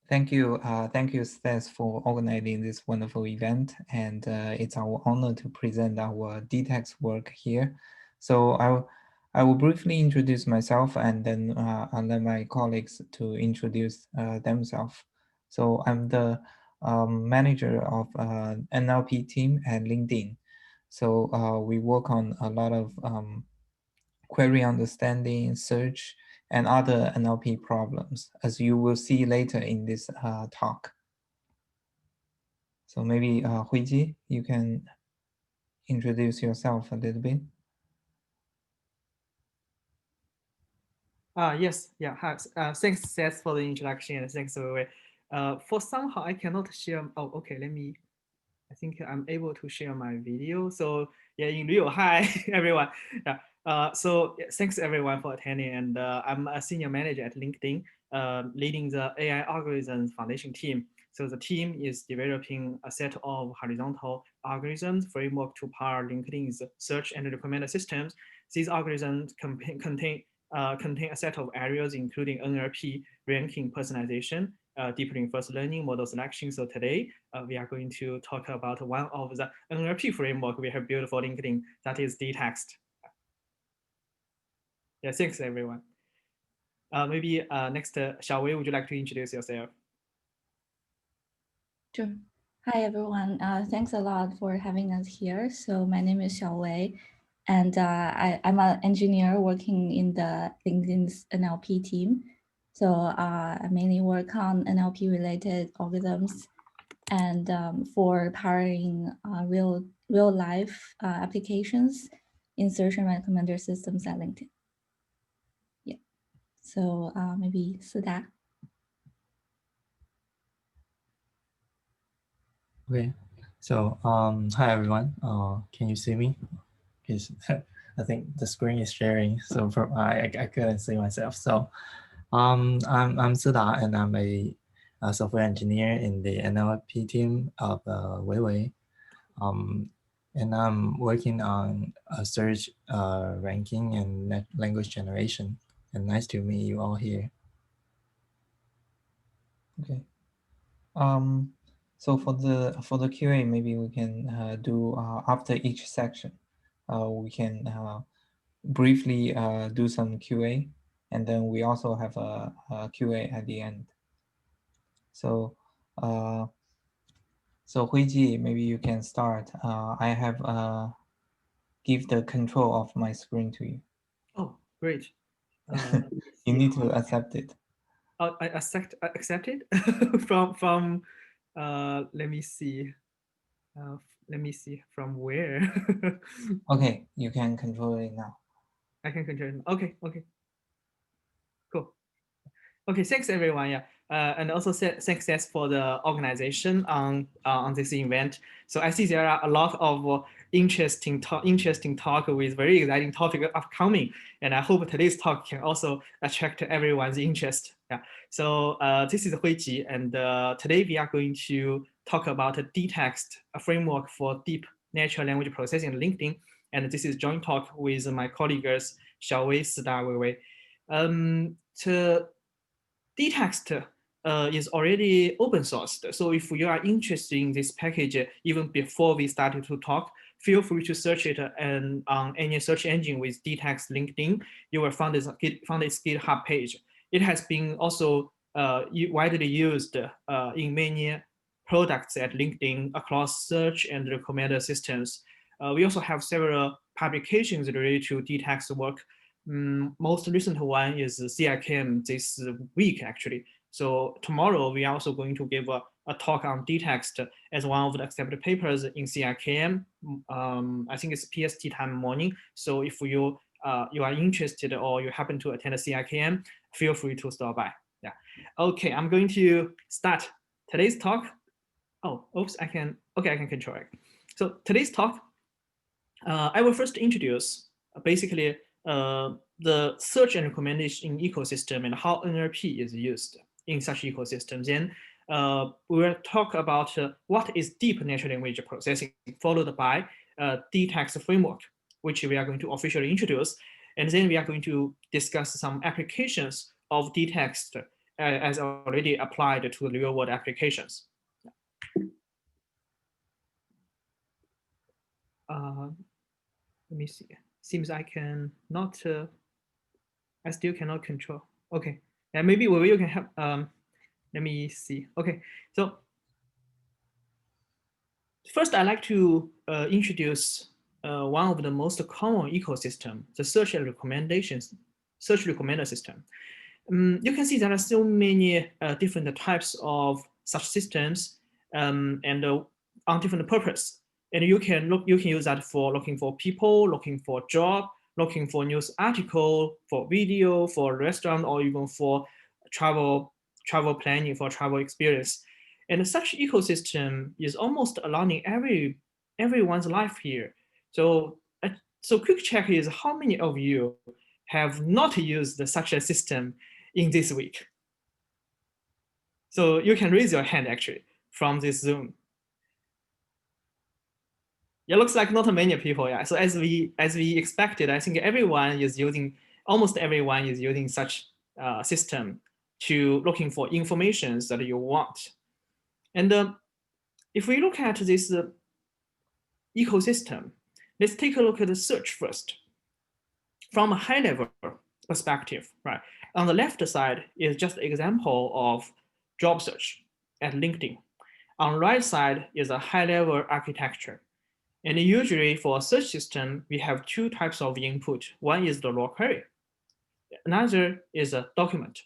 Thank you, Stas, for organizing this wonderful event, and it's our honor to present our DTEX work here. So I will briefly introduce myself, and then I'll let my colleagues to introduce themselves. So I'm the manager of NLP team at LinkedIn. So we work on a lot of query understanding, search, and other NLP problems, as you will see later in this talk. So maybe Huiji, you can introduce yourself a little bit. Yes, yeah. Hi. Thanks, Seth, for the introduction, and thanks, Wei. For somehow I cannot share. Oh, okay. Let me. I think I'm able to share my video. So yeah, in real, hi everyone. Yeah. So yeah, thanks everyone for attending. And I'm a senior manager at LinkedIn, leading the AI algorithms foundation team. So the team is developing a set of horizontal algorithms framework to power LinkedIn's search and recommender systems. These algorithms contain a set of areas including NLP, ranking, personalization, deep reinforcement learning, model selection. So today we are going to talk about one of the NLP framework we have built for LinkedIn, that is DeText. Yeah, thanks everyone. Maybe next, Xiaowei, would you like to introduce yourself? Sure. Hi, everyone. Thanks a lot for having us here. So my name is Xiaowei, and I'm an engineer working in the LinkedIn's NLP team. So I mainly work on NLP-related algorithms and for powering real life applications in search and recommender systems at LinkedIn. Yeah. So maybe Sudha. Okay, so hi everyone. Can you see me? Because I think the screen is sharing, so I couldn't see myself. So I'm Suda, and I'm a software engineer in the NLP team of Weiwei. Um, and I'm working on search ranking and language generation. And nice to meet you all here. Okay. So for the QA, maybe we can do after each section. We can briefly do some QA, and then we also have a QA at the end. So uh, so Huiji, maybe you can start. I have give the control of my screen to you. Oh, great. Let me You see need how to accept it. I accept it from let me see. Uh, Let me see from where. Okay, you can control it now. I can control it. Okay, okay, cool. Okay, thanks everyone. Yeah, and also thanks Seth for the organization on this event. So I see there are a lot of interesting talk with very exciting topic upcoming, and I hope today's talk can also attract everyone's interest. Yeah. So this is Huiji, and today we are going to talk about a DText, a framework for deep natural language processing in LinkedIn, and this is joint talk with my colleagues Xiaowei, Sida, Weiwei. To DText is already open sourced. So if you are interested in this package, even before we started to talk, feel free to search it and on any search engine with DText LinkedIn, you will find its GitHub page. It has been also widely used in many products at LinkedIn across search and recommender systems. We also have several publications related to DText work. Most recent one is CIKM this week, actually. So tomorrow, we are also going to give a talk on DText as one of the accepted papers in CIKM. I think it's PST time morning. So if you you are interested or you happen to attend a CIKM, feel free to stop by. Yeah. Okay, I'm going to start today's talk. Oh, oops, I can control it. So today's talk, I will first introduce basically the search and recommendation ecosystem and how NLP is used in such ecosystems. Then we will talk about what is deep natural language processing, followed by DText framework, which we are going to officially introduce. And then we are going to discuss some applications of DText as already applied to the real world applications. Let me see. Seems I can not. I still cannot control. Okay, and maybe you can help. Let me see. Okay, so first I'd like to introduce one of the most common ecosystem, the search recommender system. You can see there are so many different types of such systems and on different purpose. And you can use that for looking for people, looking for job, looking for news article, for video, for restaurant, or even for travel planning, for travel experience. And such ecosystem is almost aligning everyone's life here. So quick check is how many of you have not used such a system in this week? So you can raise your hand actually from this Zoom. It looks like not many people, yeah. So as we expected, I think almost everyone is using such system to looking for information that you want. And if we look at this ecosystem, let's take a look at the search first. From a high level perspective, right? On the left side is just an example of job search at LinkedIn. On the right side is a high level architecture. And usually for a search system, we have two types of input. One is the raw query. Another is a document.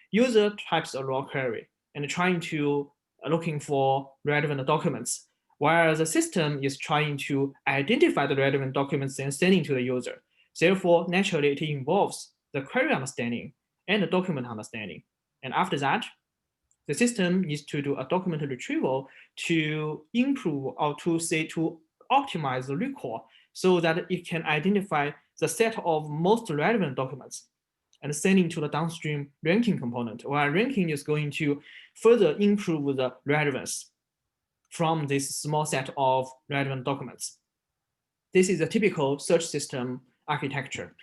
User types a raw query and trying to looking for relevant documents, while the system is trying to identify the relevant documents and sending to the user. Therefore, naturally, it involves the query understanding and the document understanding. And after that, the system needs to do a document retrieval to improve or to optimize the recall so that it can identify the set of most relevant documents and sending to the downstream ranking component, while ranking is going to further improve the relevance from this small set of relevant documents. This is a typical search system architecture.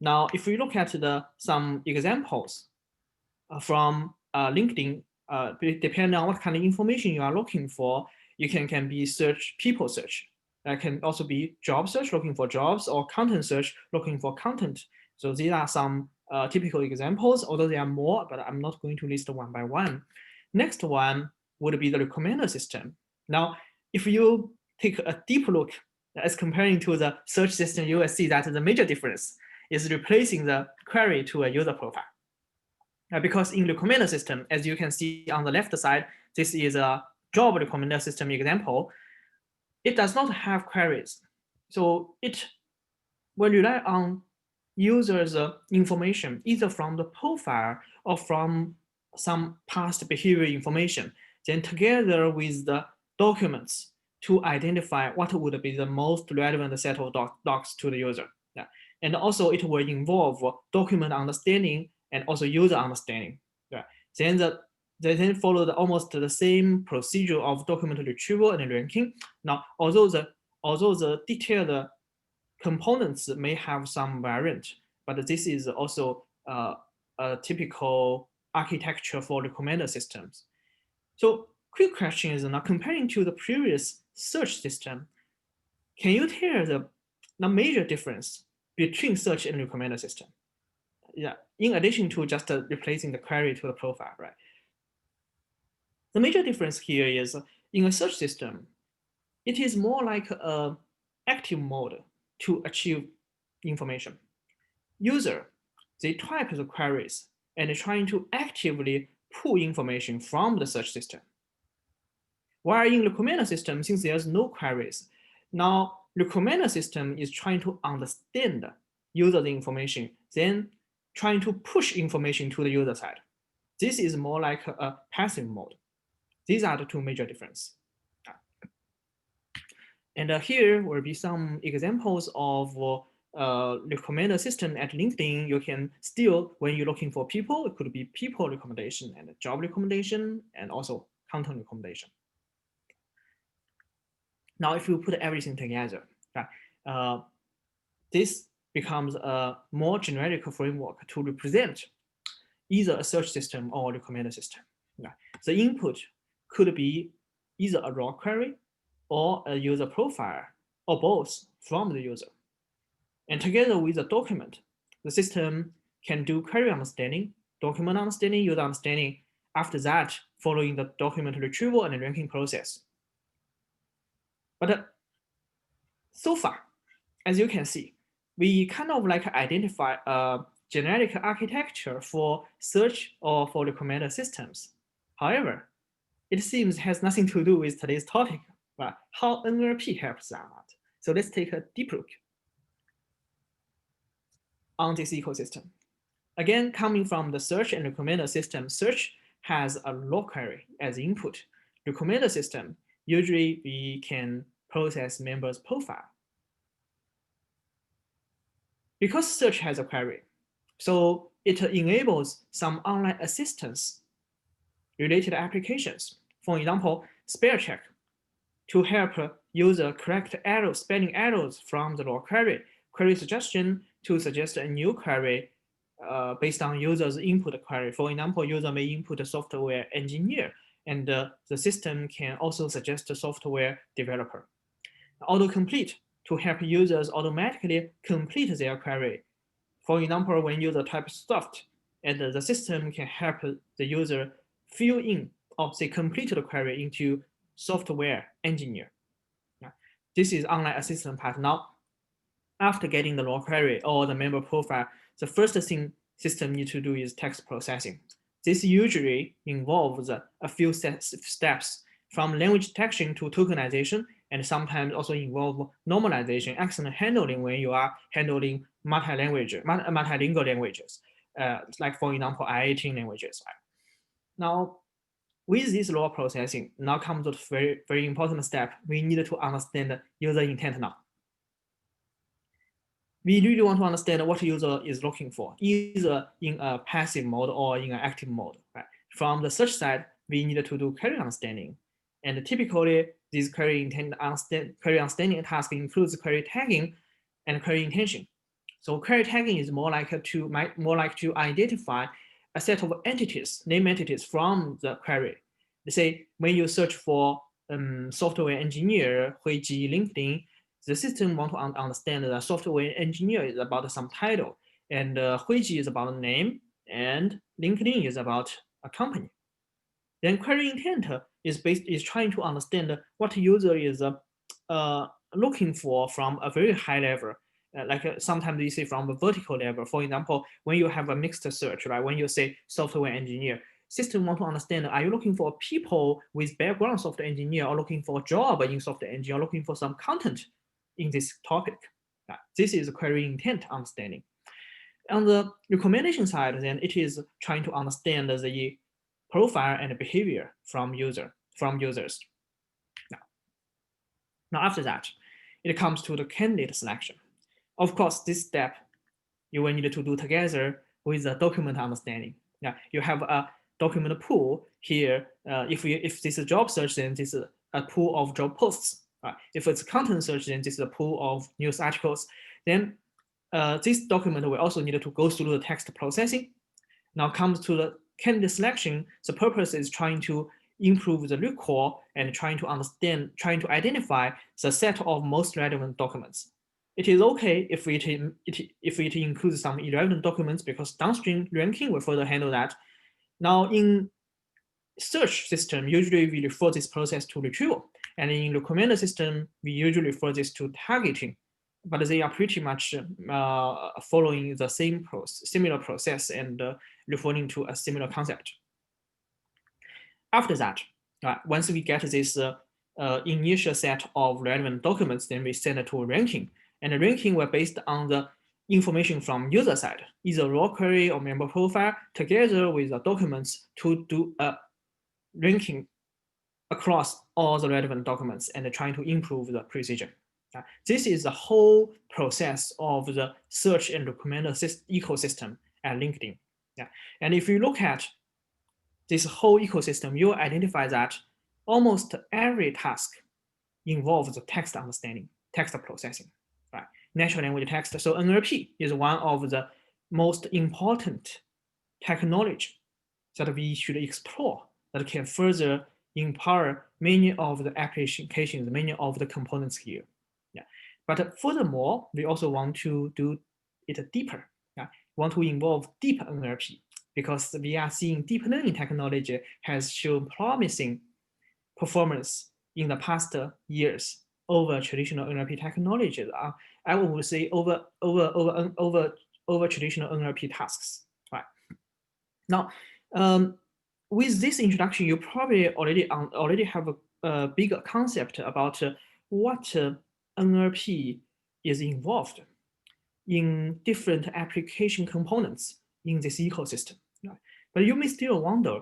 Now, if we look at some examples from LinkedIn, depending on what kind of information you are looking for, you can be people search. That can also be job search, looking for jobs, or content search, looking for content. So these are some typical examples, although there are more, but I'm not going to list one by one. Next one would be the recommender system. Now, if you take a deep look as comparing to the search system, you will see that the major difference is replacing the query to a user profile. Because in recommender system, as you can see on the left side, this is a job recommender system example. It does not have queries. So it will rely on users' information, either from the profile or from some past behavior information, then together with the documents to identify what would be the most relevant set of docs to the user. Yeah. And also it will involve document understanding and also user understanding. Yeah. They then follow almost the same procedure of document retrieval and ranking. Now, although the detailed components may have some variant, but this is also a typical architecture for recommender systems. So quick question is now comparing to the previous search system, can you tell the major difference between search and recommender system? Yeah, in addition to just replacing the query to the profile, right? The major difference here is in a search system, it is more like an active mode to achieve information. User, they type the queries and trying to actively pull information from the search system. While in the recommender system, since there's no queries, now the recommender system is trying to understand user the information, then trying to push information to the user side. This is more like a passive mode. These are the two major differences. And here will be some examples of recommender system at LinkedIn. You can still, when you're looking for people, it could be people recommendation and job recommendation and also content recommendation. Now, if you put everything together, this becomes a more generic framework to represent either a search system or a recommender system. The input could be either a raw query or a user profile or both from the user. And together with the document, the system can do query understanding, document understanding, user understanding, after that, following the document retrieval and ranking process. But so far, as you can see, we kind of like identify a generic architecture for search or for recommender systems. However, it seems has nothing to do with today's topic, but how NLP helps that. So let's take a deep look on this ecosystem. Again, coming from the search and recommender system, search has a raw query as input. Recommender system, usually we can process members' profile. Because search has a query, so it enables some online assistance related applications. For example, spell check to help user correct errors, spelling errors from the raw query, query suggestion to suggest a new query based on user's input query. For example, user may input a software engineer, and the system can also suggest a software developer. Autocomplete to help users automatically complete their query. For example, when user types soft, and the system can help the user fill in or say complete the query into software engineer. This is online assistant part. Now, after getting the raw query or the member profile, the first thing system needs to do is text processing. This usually involves a few steps from language detection to tokenization, and sometimes also involve normalization, accent handling when you are handling multilingual languages, like for example, I-18 languages. Now, with this raw processing, now comes the very, very important step. We need to understand user intent now. We really want to understand what user is looking for, either in a passive mode or in an active mode. Right? From the search side, we need to do query understanding. And typically, this query understanding task includes query tagging and query intention. So query tagging is more like to identify a set of entities, name entities from the query. Let's say when you search for software engineer, Huiji, LinkedIn, the system want to understand that software engineer is about some title, and Huiji is about a name, and LinkedIn is about a company. Then query intent is trying to understand what user is looking for from a very high level. Sometimes you see from a vertical level. For example, when you have a mixed search, right? When you say software engineer, system want to understand, are you looking for people with background software engineer, or looking for a job in software engineer, or looking for some content in this topic? This is query intent understanding. On the recommendation side, then it is trying to understand the profile and behavior from users. Now after that, it comes to the candidate selection. Of course, this step you will need to do together with the document understanding. You have a document pool here. If this is job search, then this is a pool of job posts. If it's content search, then this is a pool of news articles. Then this document will also need to go through the text processing. Now comes to the candidate selection. The purpose is trying to improve the recall and trying to identify the set of most relevant documents. It is okay if it includes some irrelevant documents, because downstream ranking will further handle that. Now in search system, usually we refer this process to retrieval, and in recommender system, we usually refer this to targeting, but they are pretty much following the similar process and referring to a similar concept. After that, once we get this initial set of relevant documents, then we send it to ranking. And the ranking were based on the information from user side, either raw query or member profile, together with the documents to do a ranking across all the relevant documents and trying to improve the precision. This is the whole process of the search and recommender ecosystem at LinkedIn. And if you look at this whole ecosystem, you identify that almost every task involves text understanding, text processing, natural language text. So NLP is one of the most important technology that we should explore that can further empower many of the applications, many of the components here. Yeah. But furthermore, we also want to do it deeper. Yeah. We want to involve deep NLP because we are seeing deep learning technology has shown promising performance in the past years over traditional NLP technologies. I would say over traditional NLP tasks. Right. Now, with this introduction, you probably already have a bigger concept about what NLP is involved in different application components in this ecosystem. Right? But you may still wonder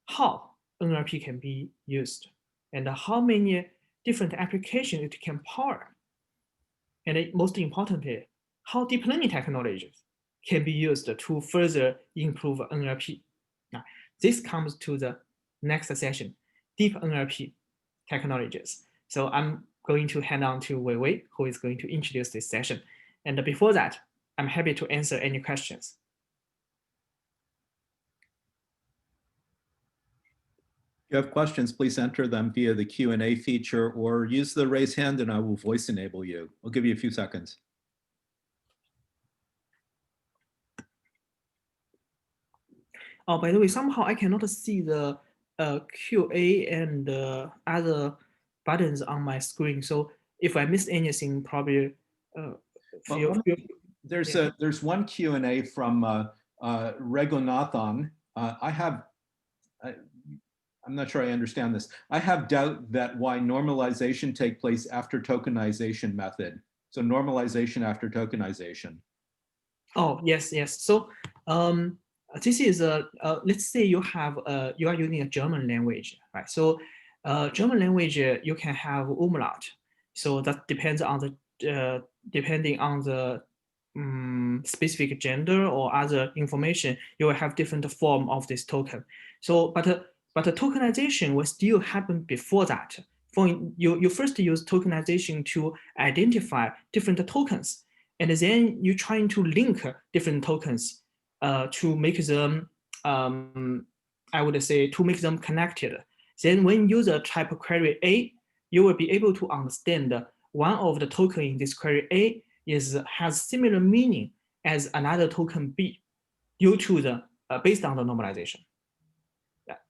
how NLP can be used and how many different applications it can power. And most importantly, how deep learning technologies can be used to further improve NLP. Now, this comes to the next session, deep NLP technologies. So I'm going to hand on to Wei Wei, who is going to introduce this session. And before that, I'm happy to answer any questions. If you have questions, please enter them via the Q&A feature or use the raise hand and I will voice enable you. I'll give you a few seconds. Oh, by the way, somehow I cannot see the QA and other buttons on my screen. So if I missed anything, probably there's one Q&A from Regonathan. I'm not sure I understand this. I have doubt that why normalization take place after tokenization method. So normalization after tokenization. Oh, yes. So this is let's say you are using a German language, right? So German language, you can have umlaut. So that depends on the depending on the specific gender or other information, you will have different form of this token. So, but the tokenization will still happen before that. You first use tokenization to identify different tokens, and then you're trying to link different tokens to make them, I would say, to make them connected. Then when user type query A, you will be able to understand one of the token in this query A has similar meaning as another token B due to the based on the normalization.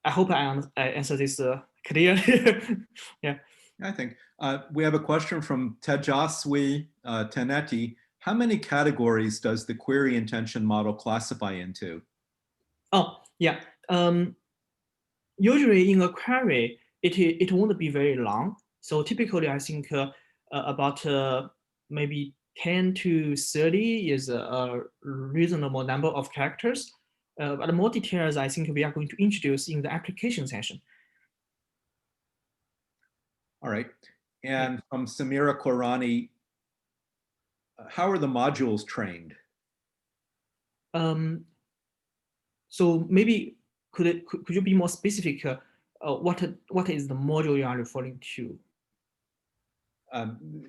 I hope I answer this clearly. Yeah. I think we have a question from Tejaswi Teneti. How many categories does the query intention model classify into? Oh, yeah. Usually in a query, it won't be very long. So typically, I think about maybe 10 to 30 is a reasonable number of characters. But more details, I think we are going to introduce in the application session. All right. And from Samira Korani, how are the modules trained? So maybe could you be more specific? What is the module you are referring to?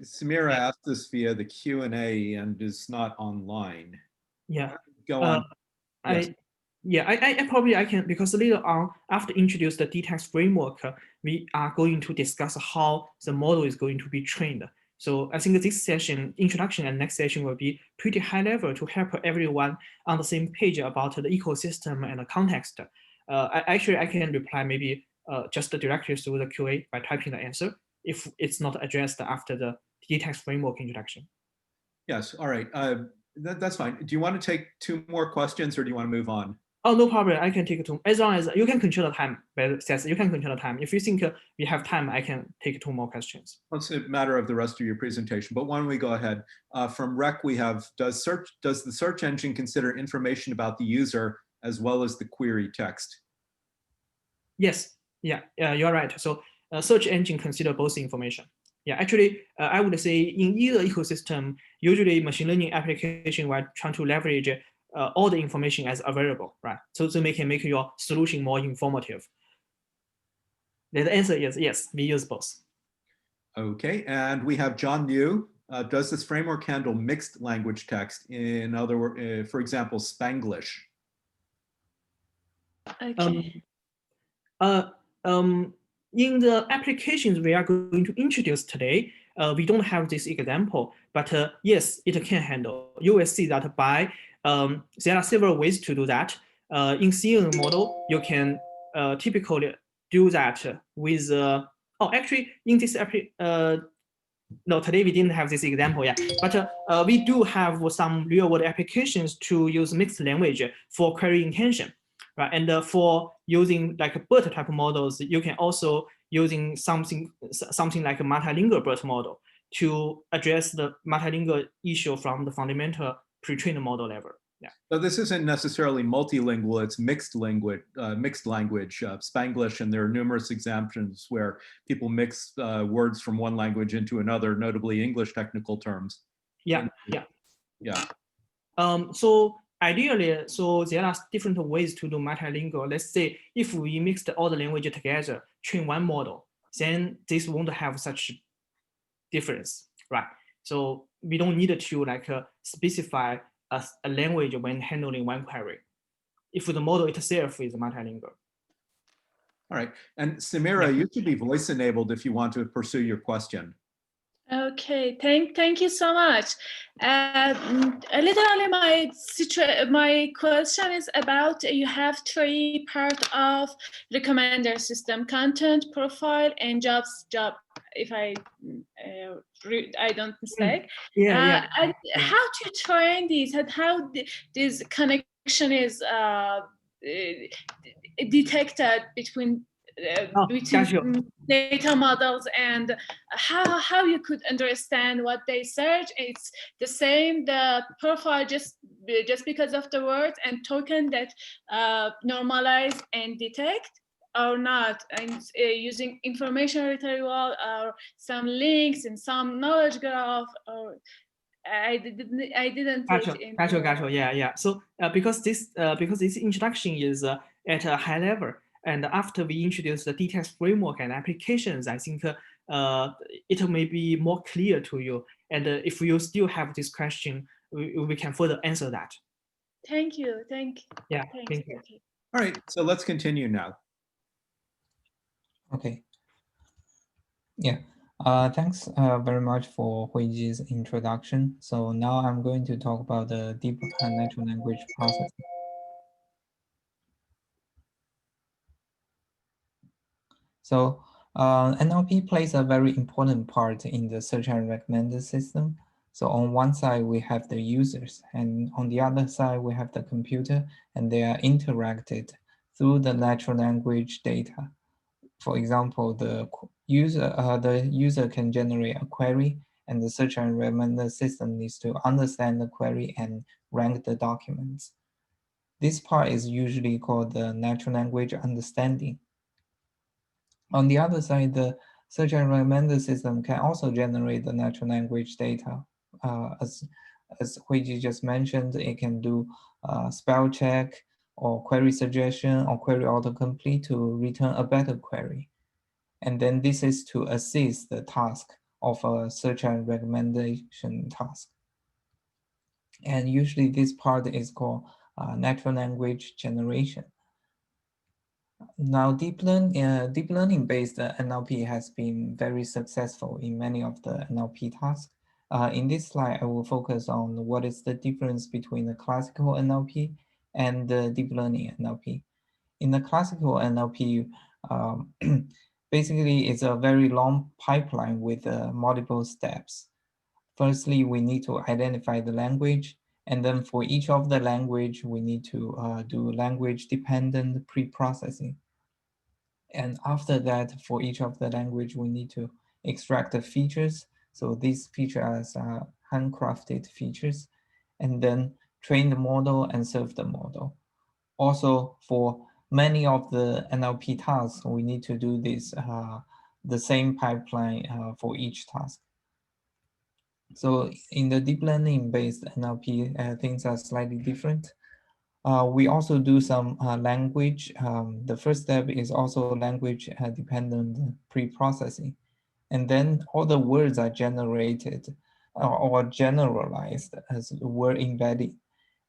Samira asked this via the Q&A and is not online. Yeah. Go on. Yes. I can, because later on, after introduce the DeText framework, we are going to discuss how the model is going to be trained. So I think this session, introduction and next session will be pretty high level to help everyone on the same page about the ecosystem and the context. Actually, I can reply maybe just directly through the QA by typing the answer if it's not addressed after the DeText framework introduction. Yes, all right. That's fine. Do you want to take 2 more questions or do you want to move on? Oh, no problem. I can take 2. As long as you can control the time, you can control the time. If you think we have time, I can take 2 more questions. It's a matter of the rest of your presentation, but why don't we go ahead? From Rec, we have, does the search engine consider information about the user as well as the query text? Yes, yeah, you're right. So search engine consider both information. Yeah, actually, I would say in either ecosystem, usually machine learning application will try to leverage all the information as available, right? So they can make your solution more informative. The answer is yes, we use both. Okay, and we have John Liu. Does this framework handle mixed language text? In other words, for example, Spanglish? Okay. In the applications we are going to introduce today, we don't have this example, but yes, it can handle. You will see that by there are several ways to do that. In CNN model, you can typically do that with actually in this no, today we didn't have this example yet, but we do have some real-world applications to use mixed language for query intention, right? And for using like BERT type models, you can also using something like a multilingual BERT model to address the multilingual issue from the fundamental pre-trained model level. Yeah. So this isn't necessarily multilingual, it's mixed language, Spanglish, and there are numerous examples where people mix words from one language into another, notably English technical terms. Yeah, yeah. So ideally, so there are different ways to do multilingual. Let's say if we mixed all the language together, train one model, then this won't have such difference, right? So we don't need to like specify a language when handling one query if the model itself is multilingual. All right, and Samira, you should be voice enabled if you want to pursue your question. Okay, thank you so much. Literally, my question is about you have three part of recommender system: content, profile, and job. If I don't mistake. Yeah. And how to train these and how this connection is detected between data models, and how you could understand what they search. It's the same, the profile just because of the words and token that normalize and detect or not, and using information retrieval or some links and some knowledge graph, or I didn't Gotcha. Yeah. So because this introduction is at a high level, and after we introduce the DeText framework and applications, I think it may be more clear to you. And if you still have this question, we can further answer that. Thank you. Yeah, thank you. Okay. All right, so let's continue now. Okay. Yeah. Thanks very much for Huiji's introduction. So now I'm going to talk about the deep natural language processing. So NLP plays a very important part in the search and recommender system. So on one side, we have the users, and on the other side, we have the computer, and they are interacted through the natural language data. For example, the user can generate a query, and the search and recommender system needs to understand the query and rank the documents. This part is usually called the natural language understanding. On the other side, the search and recommender system can also generate the natural language data. As Huiji just mentioned, it can do spell check or query suggestion or query autocomplete to return a better query. And then this is to assist the task of a search and recommendation task. And usually this part is called natural language generation. Now, deep learning-based NLP has been very successful in many of the NLP tasks. In this slide, I will focus on what is the difference between the classical NLP and the deep learning NLP. In the classical NLP, basically it's a very long pipeline with multiple steps. Firstly, we need to identify the language. And then for each of the language, we need to do language-dependent pre-processing. And after that, for each of the language, we need to extract the features. So these features are handcrafted features, and then train the model and serve the model. Also, for many of the NLP tasks, we need to do this, the same pipeline for each task. So in the deep learning-based NLP, things are slightly different. We also do some language. The first step is also language-dependent pre-processing. And then all the words are generated or generalized as word embedding.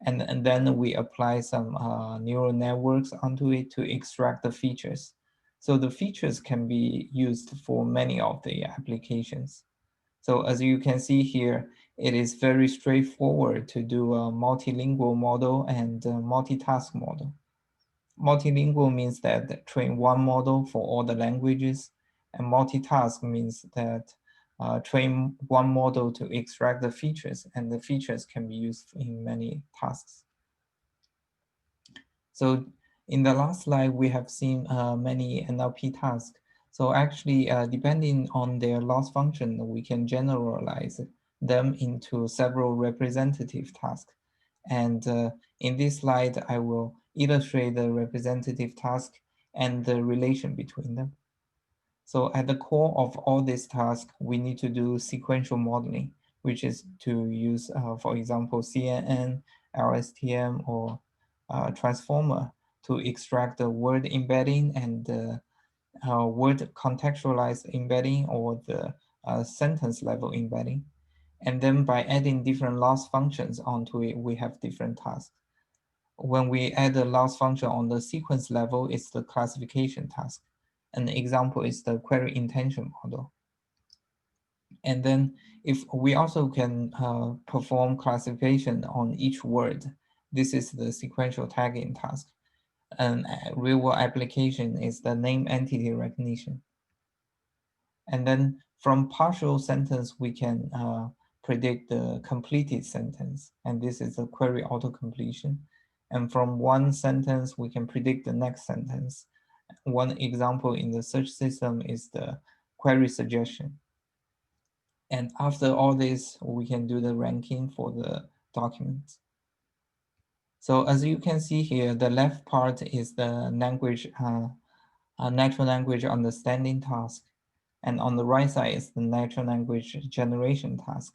And then we apply some neural networks onto it to extract the features. So the features can be used for many of the applications. So as you can see here, it is very straightforward to do a multilingual model and a multitask model. Multilingual means that train one model for all the languages, and multitask means that train one model to extract the features, and the features can be used in many tasks. So in the last slide, we have seen many NLP tasks. So actually, depending on their loss function, we can generalize them into several representative tasks. And in this slide, I will illustrate the representative task and the relation between them. So at the core of all these tasks, we need to do sequential modeling, which is to use, for example, CNN, LSTM, or transformer to extract the word embedding and the word contextualized embedding or the sentence level embedding. And then by adding different loss functions onto it, we have different tasks. When we add the loss function on the sequence level, it's the classification task. An example is the query intention model. And then if we also can perform classification on each word, this is the sequential tagging task. An real-world application is the name entity recognition. And then from partial sentence, we can predict the completed sentence. And this is a query auto-completion. And from one sentence, we can predict the next sentence. One example in the search system is the query suggestion. And after all this, we can do the ranking for the documents. So as you can see here, the left part is the language, natural language understanding task. And on the right side is the natural language generation task.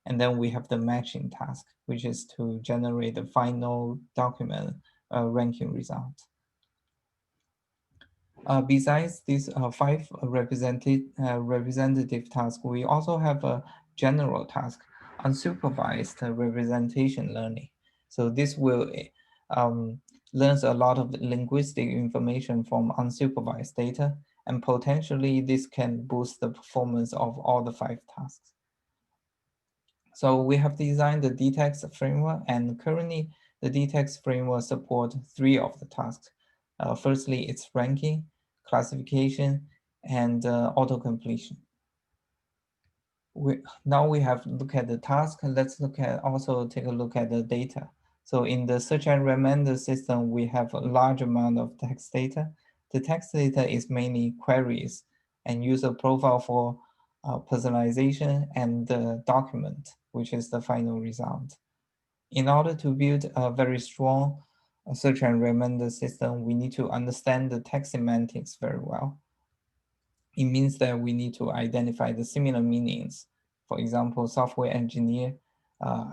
And then we have the matching task, which is to generate the final document ranking result. Besides these 5 representative tasks, we also have a general task, unsupervised representation learning. So this will learns a lot of linguistic information from unsupervised data, and potentially this can boost the performance of all the 5 tasks. So we have designed the DeText framework, and currently the DeText framework supports 3 of the tasks. Firstly, it's ranking, classification, and auto-completion. Now we have look at the task. Let's also take a look at the data. So in the search and recommender system, we have a large amount of text data. The text data is mainly queries and user profile for personalization and the document, which is the final result. In order to build a very strong search and recommender system, we need to understand the text semantics very well. It means that we need to identify the similar meanings. For example, software engineer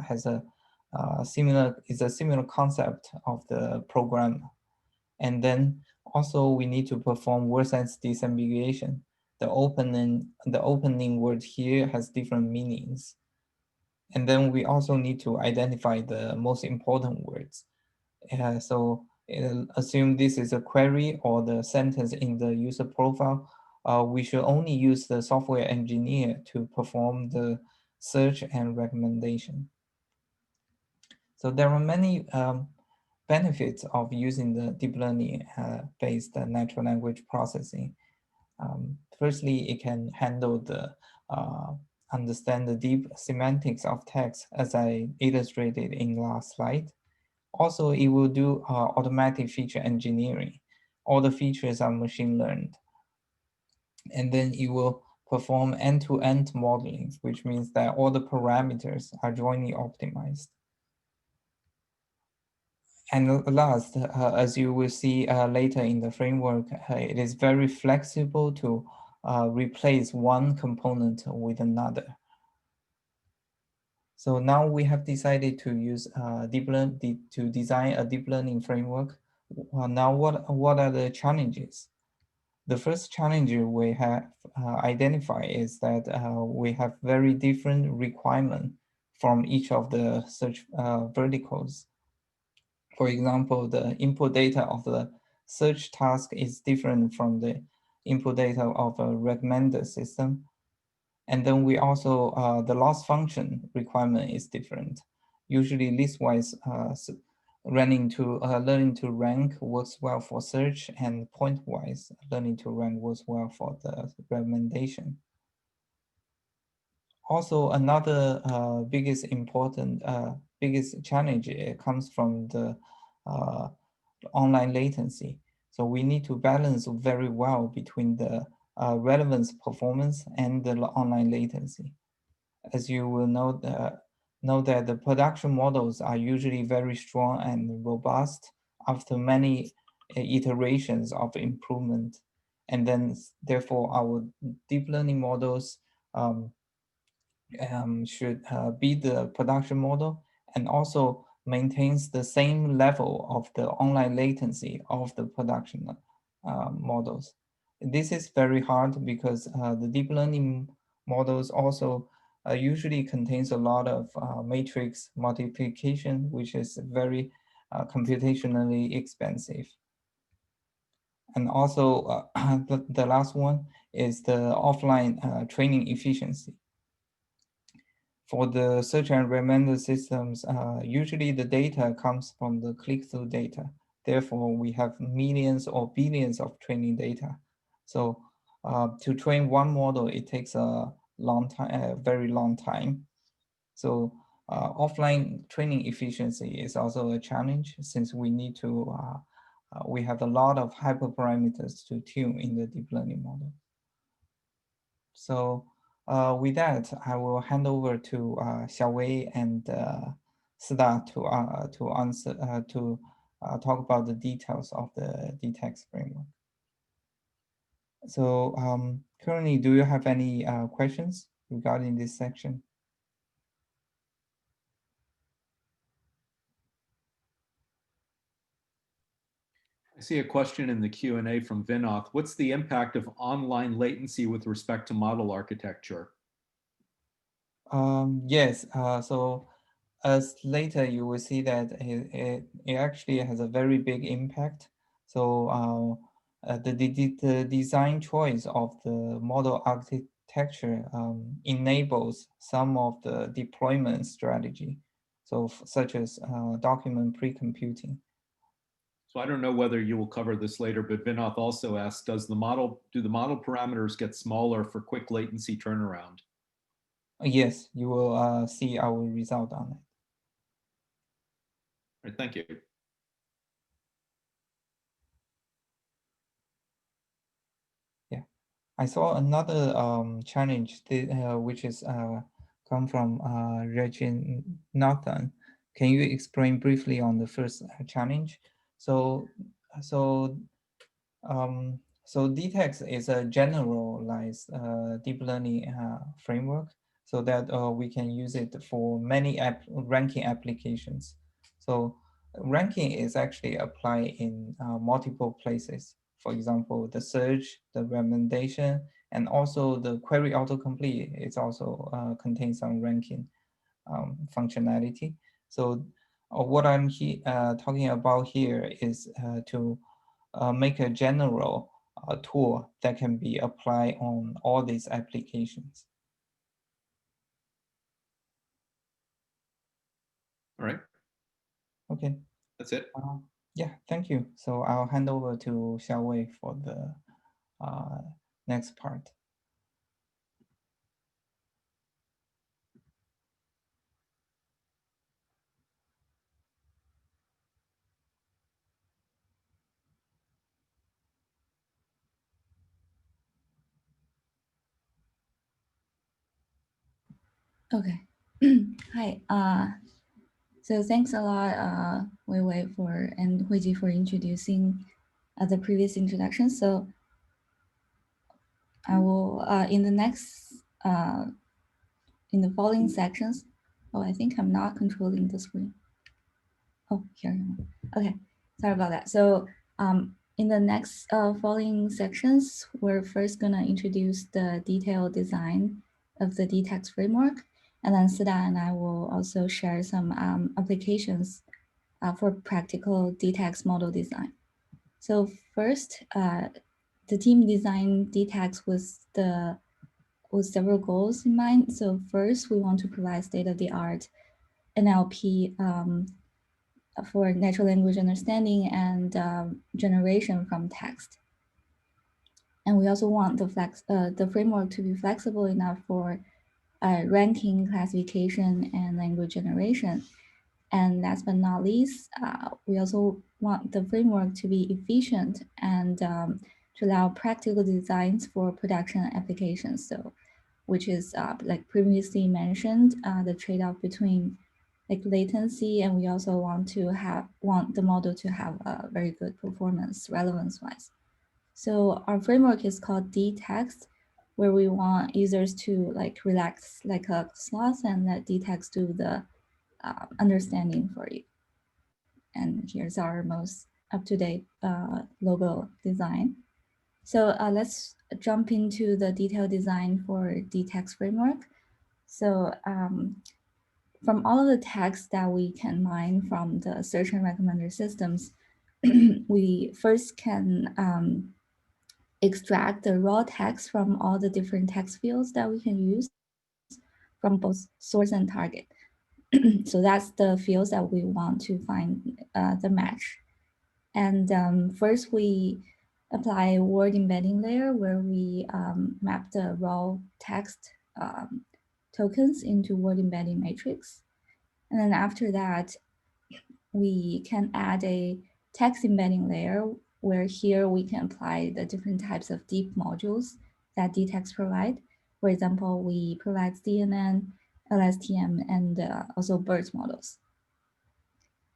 has a similar concept of the program. And then also we need to perform word sense disambiguation. The opening word here has different meanings. And then we also need to identify the most important words. So assume this is a query or the sentence in the user profile. We should only use the software engineer to perform the search and recommendation. So there are many benefits of using the deep learning based natural language processing. Firstly, it can handle the understand the deep semantics of text, as I illustrated in the last slide. Also, it will do automatic feature engineering. All the features are machine learned. And then it will perform end-to-end modeling, which means that all the parameters are jointly optimized. And last, as you will see later in the framework, it is very flexible to replace one component with another. So now we have decided to use to design a deep learning framework. Now, what are the challenges? The first challenge we have identified is that we have very different requirements from each of the search verticals. For example, the input data of the search task is different from the input data of a recommender system. And then we also, the loss function requirement is different. Usually listwise learning to rank works well for search, and pointwise learning to rank works well for the recommendation. Also, another biggest challenge comes from the online latency. So we need to balance very well between the relevance performance and the online latency. As you will know that the production models are usually very strong and robust after many iterations of improvement. And then therefore our deep learning models should beat the production model and also maintains the same level of the online latency of the production models. This is very hard because the deep learning models also usually contains a lot of matrix multiplication, which is very computationally expensive. And also the last one is the offline training efficiency. For the search and recommender systems, usually the data comes from the click-through data. Therefore, we have millions or billions of training data. So to train one model, it takes a long time, a very long time. So offline training efficiency is also a challenge, since we need to, we have a lot of hyperparameters to tune in the deep learning model. So with that, I will hand over to Xiaowei and Sida to talk about the details of the DeText framework. So currently, do you have any questions regarding this section? I see a question in the Q&A from Vinoth. What's the impact of online latency with respect to model architecture? Yes, so as later you will see that it actually has a very big impact. So the design choice of the model architecture enables some of the deployment strategy, so such as document pre-computing. So I don't know whether you will cover this later, but Vinoth also asked, do the model parameters get smaller for quick latency turnaround? Yes, you will see our result on it. All right, thank you. Yeah, I saw another challenge which is come from Regin Nathan. Can you explain briefly on the first challenge? So DeText is a generalized deep learning framework, so that we can use it for many ranking applications. So ranking is actually applied in multiple places. For example, the search, the recommendation, and also the query autocomplete. It also contains some ranking functionality. So what I'm talking about here is to make a general tool that can be applied on all these applications. All right. Okay. That's it. Yeah, thank you. So I'll hand over to Xiaowei for the next part. Okay. Hi. So thanks a lot, Wei Wei and Huiji for introducing the previous introduction. So I will in the following sections. Oh, I think I'm not controlling the screen. Oh, here. Okay, sorry about that. So in the next following sections, we're first gonna introduce the detailed design of the DeText framework, and then Sida and I will also share some applications for practical DeText model design. So first, the team designed DeText with several goals in mind. So first, we want to provide state-of-the-art NLP for natural language understanding and generation from text. And we also want the framework to be flexible enough for ranking, classification, and language generation. And last but not least, we also want the framework to be efficient and to allow practical designs for production applications. So, which is like previously mentioned, the trade-off between like latency, and we also want the model to have a very good performance relevance-wise. So our framework is called DeText, where we want users to like relax like a sloth and let DeText do the understanding for you. And here's our most up-to-date logo design. So let's jump into the detailed design for DeText framework. So from all of the text that we can mine from the search and recommender systems, we first can extract the raw text from all the different text fields that we can use from both source and target. So that's the fields that we want to find the match. And first we apply a word embedding layer where we map the raw text tokens into word embedding matrix. And then after that, we can add a text embedding layer where here we can apply the different types of deep modules that DeText provide. For example, we provide CNN, LSTM, and also BERT models.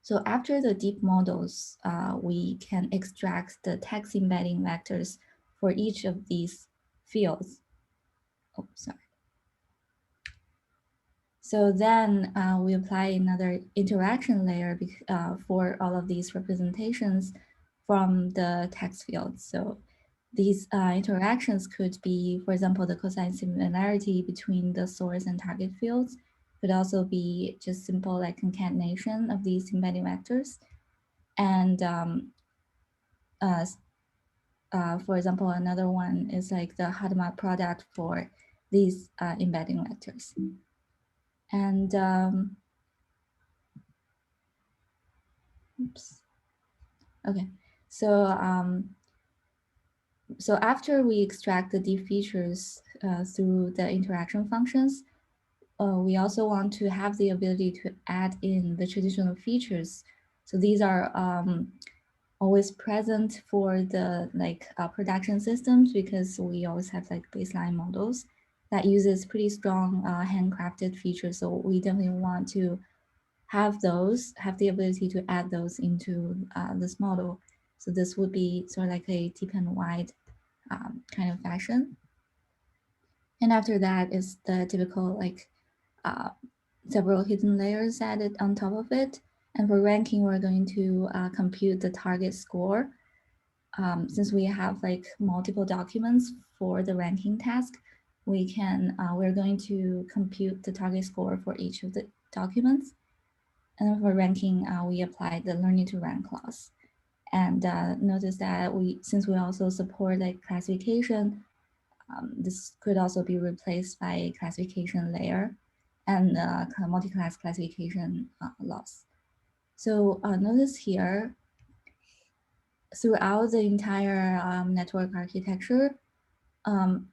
So after the deep models, we can extract the text embedding vectors for each of these fields. Oh, sorry. So then we apply another interaction layer for all of these representations from the text fields. So these interactions could be, for example, the cosine similarity between the source and target fields. Could also be just simple like concatenation of these embedding vectors. And for example, another one is like the Hadamard product for these embedding vectors. And oops. Okay, so so after we extract the deep features through the interaction functions, we also want to have the ability to add in the traditional features. So these are always present for the production systems because we always have like baseline models that uses pretty strong handcrafted features. So we definitely want to have the ability to add those into this model. So this would be sort of like a deep and wide kind of fashion. And after that is the typical like several hidden layers added on top of it. And for ranking, we're going to compute the target score. Since we have like multiple documents for the ranking task, we're going to compute the target score for each of the documents. And then for ranking, we apply the learning to rank clause. And notice that since we also support like classification, this could also be replaced by a classification layer and multi-class classification loss. So notice here, throughout the entire network architecture,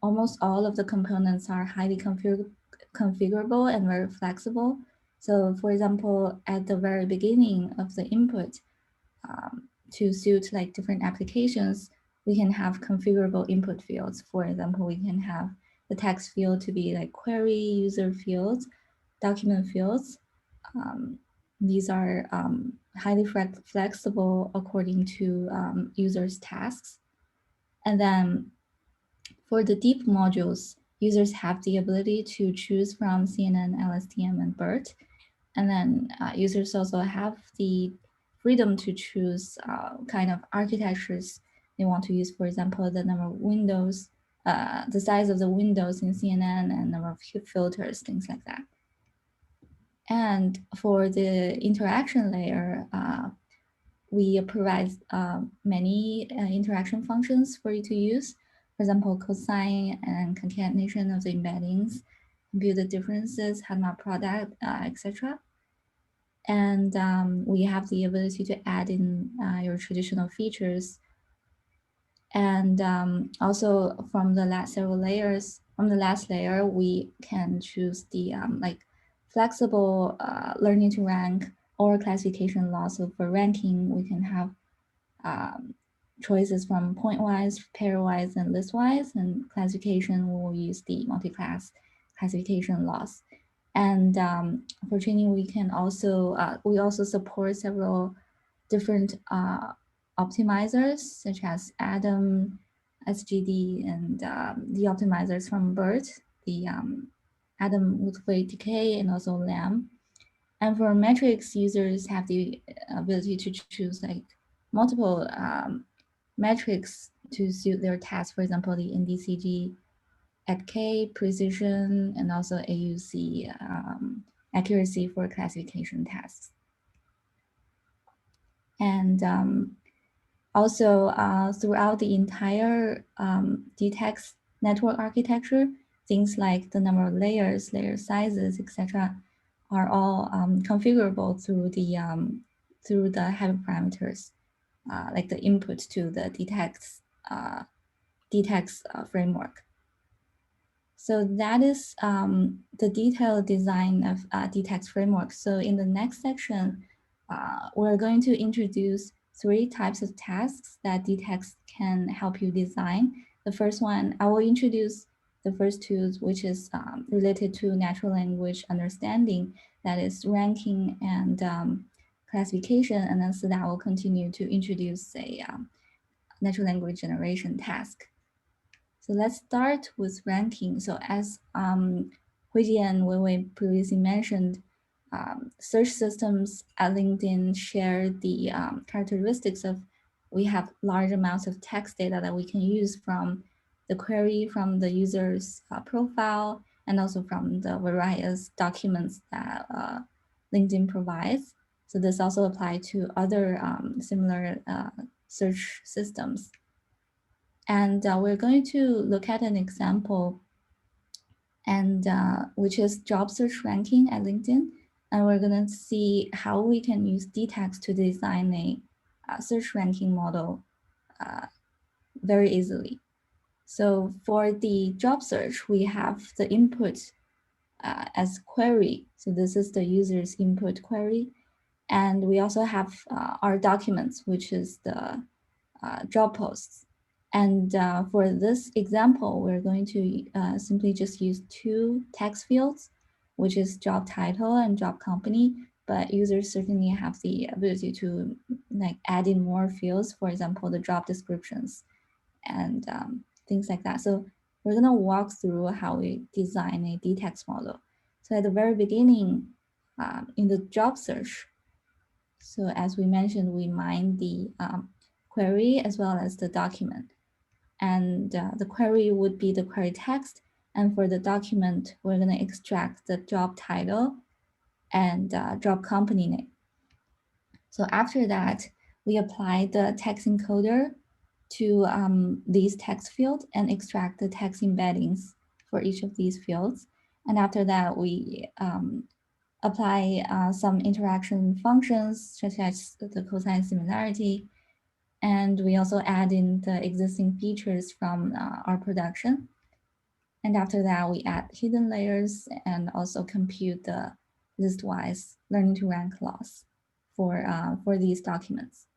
almost all of the components are highly configurable and very flexible. So for example, at the very beginning of the input, to suit like different applications, we can have configurable input fields. For example, we can have the text field to be like query, user fields, document fields. These are highly flexible according to users' tasks. And then for the deep modules, users have the ability to choose from CNN, LSTM, and BERT. And then users also have the freedom to choose kind of architectures they want to use. For example, the number of windows, the size of the windows in CNN, and number of filters, things like that. And for the interaction layer, we provide many interaction functions for you to use. For example, cosine and concatenation of the embeddings, compute the differences, HANA product, etc. And we have the ability to add in your traditional features. And also from the last several layers, from the last layer, we can choose the like flexible learning to rank or classification law. So for ranking, we can have choices from pointwise, pairwise, and listwise, and classification we will use the multi-class classification laws. And for training, we can also we also support several different optimizers such as Adam, SGD, and the optimizers from BERT, the Adam Woodway decay, and also LAM. And for metrics, users have the ability to choose like multiple metrics to suit their task. For example, the NDCG at K, precision, and also AUC accuracy for classification tasks. And also throughout the entire DeText network architecture, things like the number of layers, layer sizes, etc., are all configurable through the hyperparameters, like the input to the DeText framework. So that is the detailed design of DeText framework. So in the next section, we're going to introduce 3 types of tasks that DeText can help you design. The first one, I will introduce the first 2, which is related to natural language understanding, that is ranking and classification, and then so that will continue to introduce a natural language generation task. So let's start with ranking. So as Huiji and Weiwei previously mentioned, search systems at LinkedIn share the characteristics of we have large amounts of text data that we can use from the query, from the user's profile, and also from the various documents that LinkedIn provides. So this also applies to other similar search systems. And we're going to look at an example, and which is job search ranking at LinkedIn. And we're going to see how we can use DeText to design a search ranking model very easily. So for the job search, we have the input as query. So this is the user's input query. And we also have our documents, which is the job posts. And for this example, we're going to simply just use 2 text fields, which is job title and job company, but users certainly have the ability to like add in more fields, for example, the job descriptions and things like that. So we're gonna walk through how we design a DeText model. So at the very beginning, in the job search, so as we mentioned, we mine the query as well as the document. And the query would be the query text. And for the document, we're going to extract the job title and job company name. So after that, we apply the text encoder to these text fields and extract the text embeddings for each of these fields. And after that, we apply some interaction functions, such as the cosine similarity. And we also add in the existing features from our production. And after that, we add hidden layers and also compute the list-wise learning to rank loss for these documents.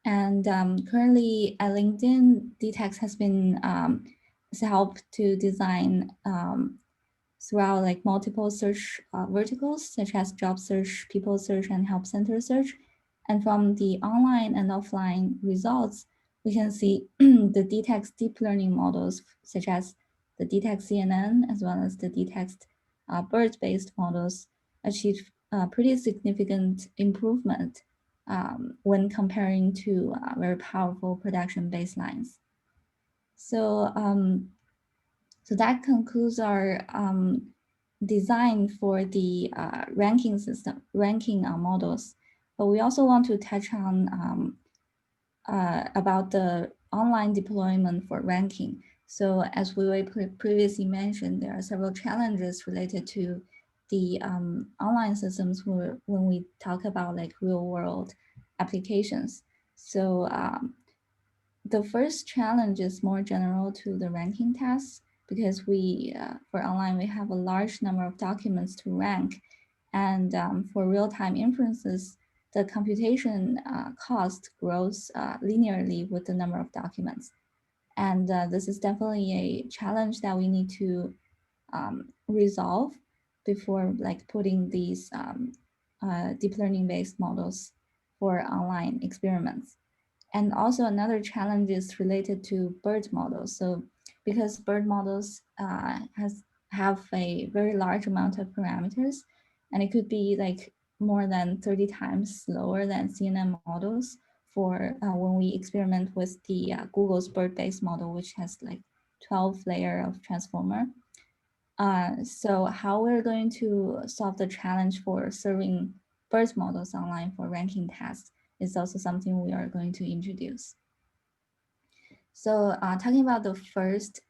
And currently at LinkedIn, DeText has been helped to design throughout like multiple search verticals, such as job search, people search, and help center search. And from the online and offline results, we can see the DeText deep learning models, such as the DeText CNN, as well as the DeText BERT-based models, achieve pretty significant improvement when comparing to very powerful production baselines. So, so that concludes our designed for the ranking system, ranking models, but we also want to touch on about the online deployment for ranking. So as we previously mentioned, there are several challenges related to the online systems when we talk about like real world applications. So the first challenge is more general to the ranking tasks because we, for online, we have a large number of documents to rank. And for real-time inferences, the computation cost grows linearly with the number of documents. And this is definitely a challenge that we need to resolve before like putting these deep learning based models for online experiments. And also another challenge is related to BERT models. So because BERT models have a very large amount of parameters, and it could be like more than 30 times slower than CNN models for when we experiment with the Google's BERT-based model, which has like 12 layer of transformer. So how we're going to solve the challenge for serving BERT models online for ranking tasks is also something we are going to introduce. So talking about the first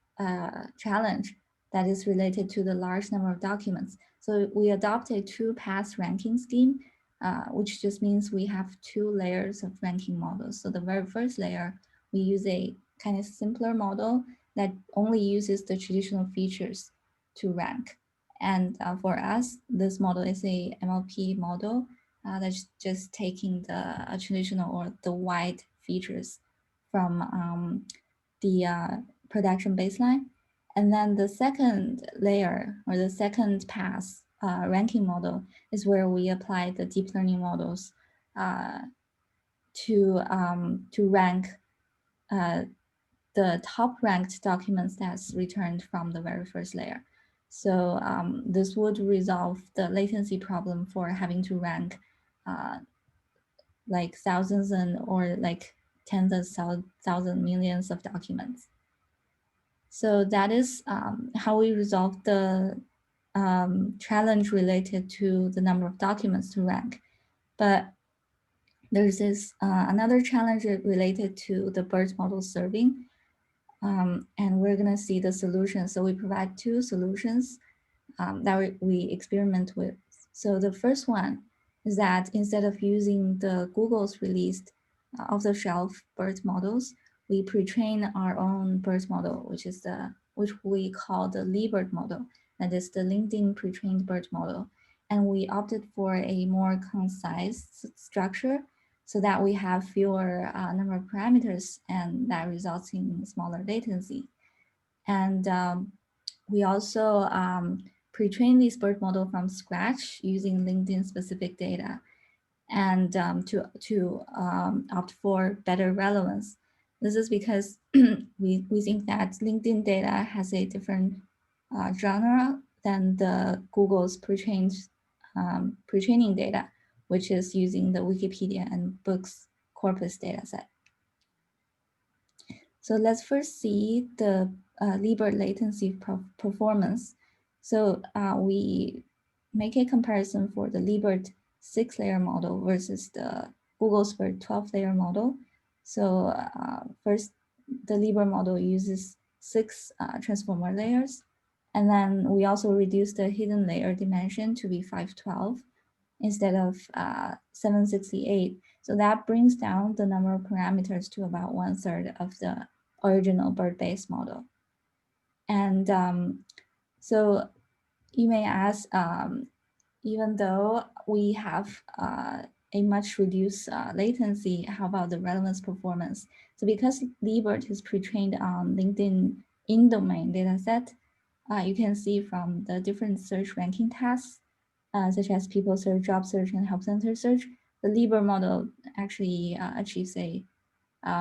challenge that is related to the large number of documents. So we adopted two-pass ranking scheme, which just means we have two layers of ranking models. So the very first layer, we use a kind of simpler model that only uses the traditional features to rank. And for us, this model is a MLP model that's just taking the traditional or the wide features from the production baseline. And then the second layer or the second pass ranking model is where we apply the deep learning models to rank the top ranked documents that's returned from the very first layer. So this would resolve the latency problem for having to rank like thousands or like tens of thousand millions of documents. So that is how we resolve the challenge related to the number of documents to rank. But there's this another challenge related to the BERT model serving. And we're gonna see the solution. So we provide two solutions that we experiment with. So the first one is that instead of using the Google's released off-the-shelf BERT models, we pre-train our own BERT model, which we call the LeBERT model. That is the LinkedIn pre-trained BERT model. And we opted for a more concise structure so that we have fewer number of parameters, and that results in smaller latency. And we also pre-train this BERT model from scratch using LinkedIn specific data, and to opt for better relevance. This is because we think that LinkedIn data has a different genre than the Google's pre-training data, which is using the Wikipedia and books corpus dataset. So let's first see the LeBERT latency performance. So we make a comparison for the LeBERT 6-layer model versus the Google's BERT 12-layer model. So first, the LeBERT model uses 6 transformer layers. And then we also reduce the hidden layer dimension to be 512 instead of 768. So that brings down the number of parameters to about 1/3 of the original BERT-based model. And so you may ask, even though we have a much reduced latency, how about the relevance performance? So because LeBERT is pre-trained on LinkedIn in-domain dataset, you can see from the different search ranking tasks, such as people search, job search, and help center search, the LeBERT model actually achieves a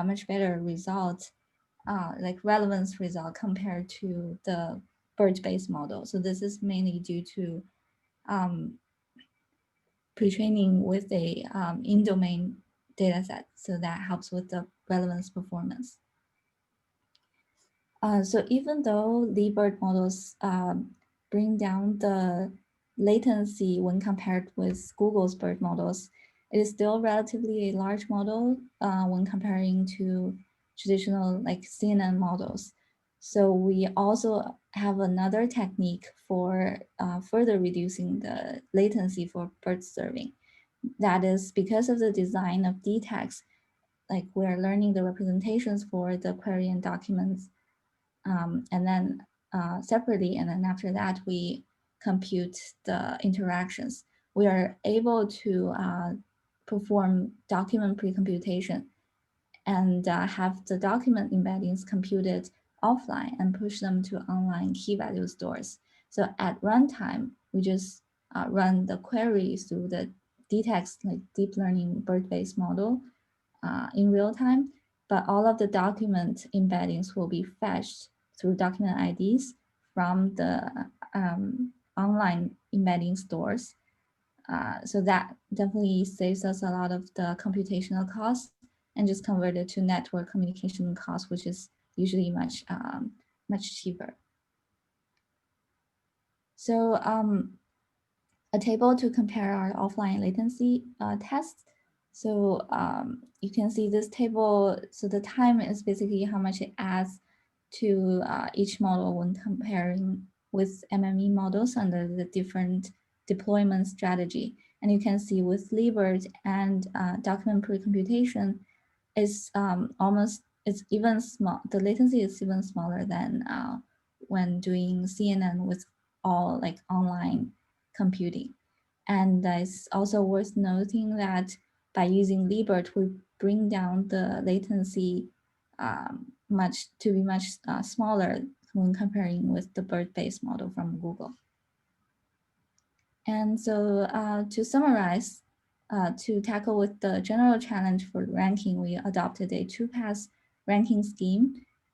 much better result, like relevance result compared to the BERT-based model. So this is mainly due to pre-training with a in-domain dataset. So that helps with the relevance performance. So even though LeBERT models bring down the latency when compared with Google's BERT models. It is still relatively a large model when comparing to traditional like CNN models. So we also have another technique for further reducing the latency for BERT serving. That is because of the design of DeText, like we're learning the representations for the query and documents, and then separately, and then after that we compute the interactions. We are able to perform document pre-computation and have the document embeddings computed offline and push them to online key value stores. So at runtime, we just run the queries through the DeText, like deep learning BERT-based model in real time, but all of the document embeddings will be fetched through document IDs from the online embedding stores. So that definitely saves us a lot of the computational costs and just converted to network communication costs, which is usually much cheaper. So a table to compare our offline latency tests. So you can see this table. So the time is basically how much it adds to each model when comparing with MME models under the different deployment strategy. And you can see with Libert and document pre-computation, it's it's even small. The latency is even smaller than when doing CNN with all like online computing. And it's also worth noting that by using Libert, we bring down the latency much smaller when comparing with the BERT-based model from Google. And so to summarize, to tackle with the general challenge for ranking, we adopted a two-pass ranking scheme.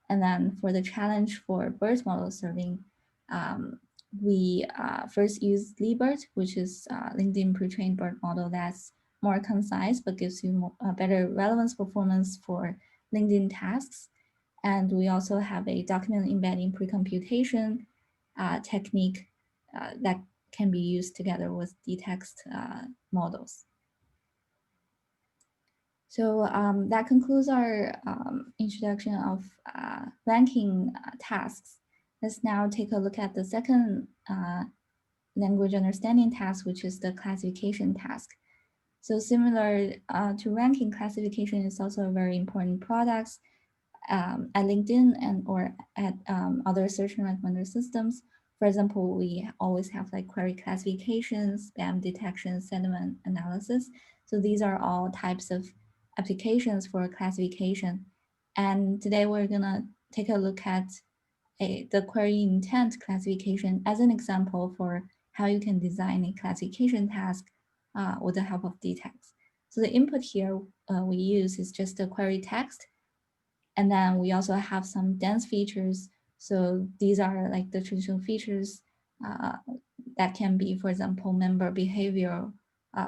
And then for the challenge for BERT model serving, we first use Libert, which is LinkedIn pre-trained BERT model that's more concise, but gives you better relevance performance for LinkedIn tasks. And we also have a document embedding pre-computation technique that can be used together with DeText models. So that concludes our introduction of ranking tasks. Let's now take a look at the second language understanding task, which is the classification task. So similar to ranking, classification is also a very important product at LinkedIn and or at other search and recommender systems. For example, we always have like query classification, spam detection, sentiment analysis. So these are all types of applications for classification. And today we're gonna take a look at the query intent classification as an example for how you can design a classification task with the help of DeText. So the input here we use is just the query text. And then we also have some dense features. So these are like the traditional features that can be, for example, member behavior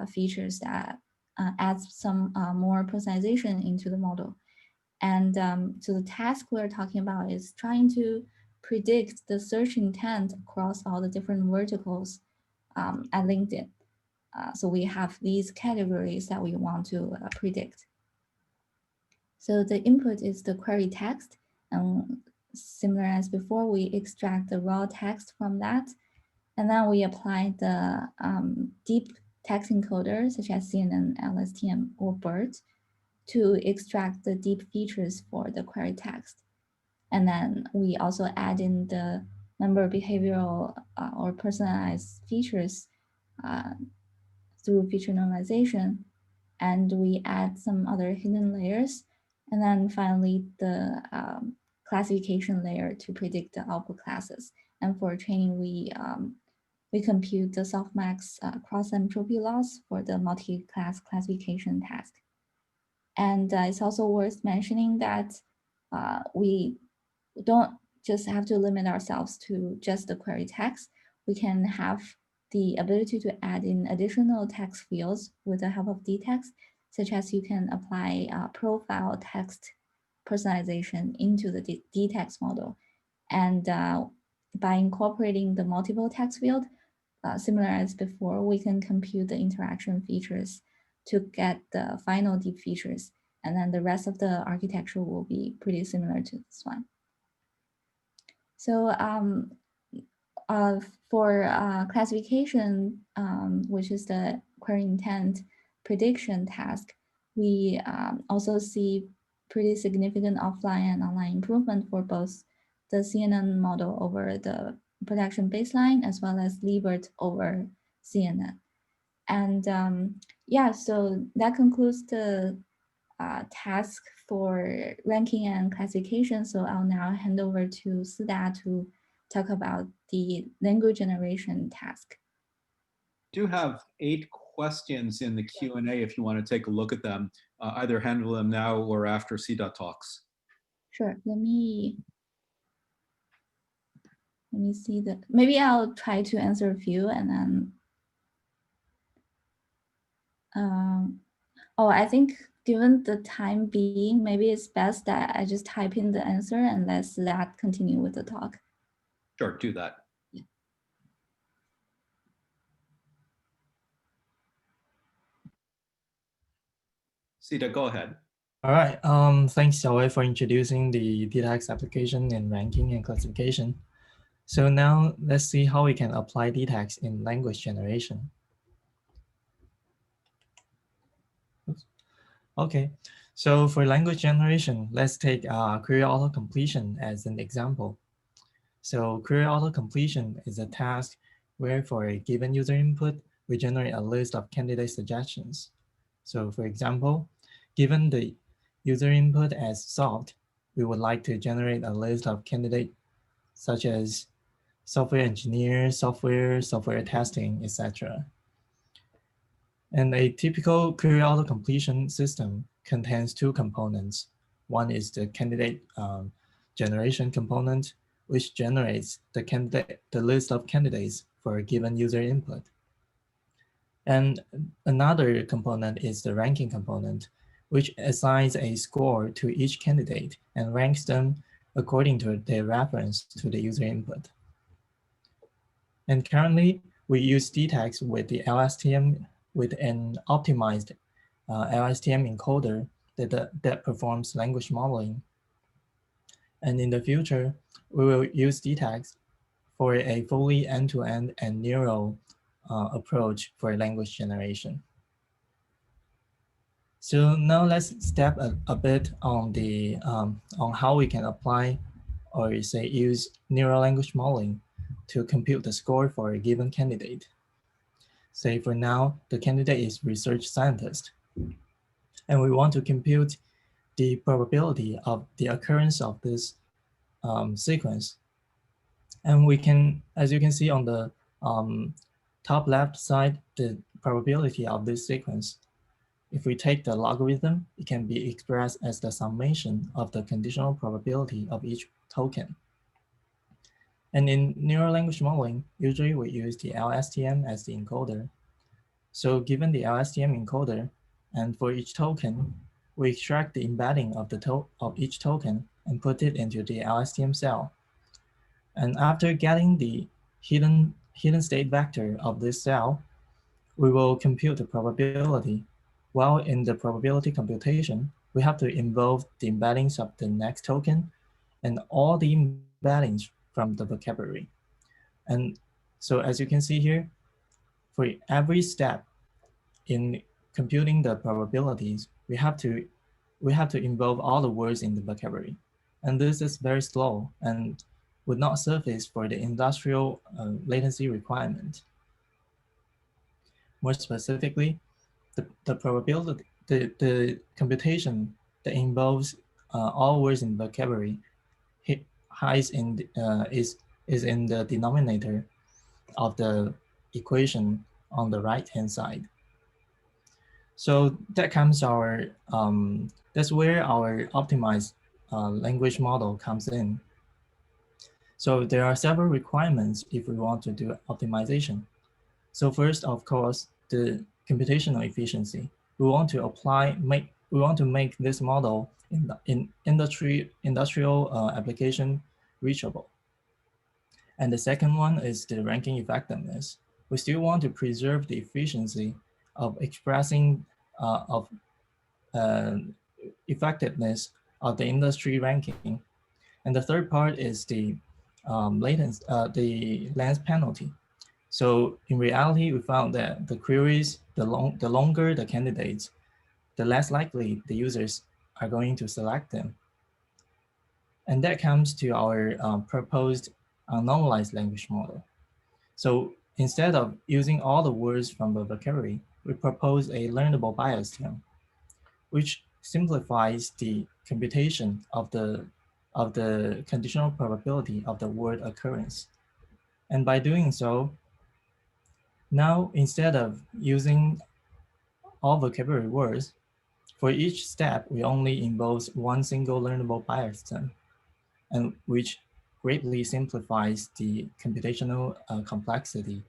features that adds some more personalization into the model. And so the task we're talking about is trying to predict the search intent across all the different verticals at LinkedIn. So we have these categories that we want to predict. So the input is the query text, and similar as before, we extract the raw text from that, and then we apply the deep text encoder, such as CNN, LSTM, or BERT, to extract the deep features for the query text. And then we also add in the member behavioral or personalized features through feature normalization, and we add some other hidden layers. And then finally, the classification layer to predict the output classes. And for training, we compute the softmax cross entropy loss for the multi-class classification task. And it's also worth mentioning that we don't just have to limit ourselves to just the query text. We can have the ability to add in additional text fields with the help of DeText, such as you can apply profile text personalization into the DeText model. And by incorporating the multiple text field, similar as before, we can compute the interaction features to get the final deep features. And then the rest of the architecture will be pretty similar to this one. So for classification, which is the query intent prediction task, we also see pretty significant offline and online improvement for both the CNN model over the production baseline as well as Liebert over CNN. And yeah, so that concludes the task for ranking and classification. So I'll now hand over to Sida to talk about the language generation task. Do have 8 questions in the Q&A if you want to take a look at them. Either handle them now or after Sida talks. Sure, let me see maybe I'll try to answer a few and then oh, I think given the time being, maybe it's best that I just type in the answer and let continue with the talk. Sure, do that. Sida, go ahead. All right. Thanks, Xiaowei, for introducing the DeText application in ranking and classification. So now let's see how we can apply DeText in language generation. Oops. Okay, so for language generation, let's take query auto-completion as an example. So query auto-completion is a task where for a given user input, we generate a list of candidate suggestions. So for example, given the user input as solved, we would like to generate a list of candidates such as software engineer, software testing, etc. And a typical query auto-completion system contains 2 components. One is the candidate generation component, which generates the list of candidates for a given user input. And another component is the ranking component, which assigns a score to each candidate and ranks them according to their reference to the user input. And currently, we use DeText with the LSTM with an optimized LSTM encoder that performs language modeling. And in the future, we will use DeText for a fully end-to-end and neural approach for language generation. So now let's step a bit on the on how we can apply or say use neural language modeling to compute the score for a given candidate. Say for now, the candidate is research scientist, and we want to compute the probability of the occurrence of this sequence. And we can, as you can see on the top left side, the probability of this sequence. If we take the logarithm, it can be expressed as the summation of the conditional probability of each token. And in neural language modeling, usually we use the LSTM as the encoder. So given the LSTM encoder, and for each token, we extract the embedding of each token and put it into the LSTM cell. And after getting the hidden state vector of this cell, we will compute the probability. While in the probability computation, we have to involve the embeddings of the next token and all the embeddings from the vocabulary. And so as you can see here, for every step in computing the probabilities, we have to involve all the words in the vocabulary. And this is very slow and would not suffice for the industrial latency requirement. More specifically, the probability, the computation that involves all words in vocabulary is in the denominator of the equation on the right-hand side. So that comes that's where our optimized language model comes in. So there are several requirements if we want to do optimization. So first, of course, the computational efficiency. We want to make this model in industrial application reachable. And the second one is the ranking effectiveness. We still want to preserve the efficiency of expressing of effectiveness of the industry ranking. And the third part is the the length penalty. So in reality, we found that the queries, the longer the candidates, the less likely the users are going to select them. And that comes to our proposed normalized language model. So instead of using all the words from the vocabulary, we propose a learnable bias term, which simplifies the computation of the conditional probability of the word occurrence. And by doing so, now instead of using all vocabulary words, for each step, we only impose one single learnable bias term, and which greatly simplifies the computational complexity.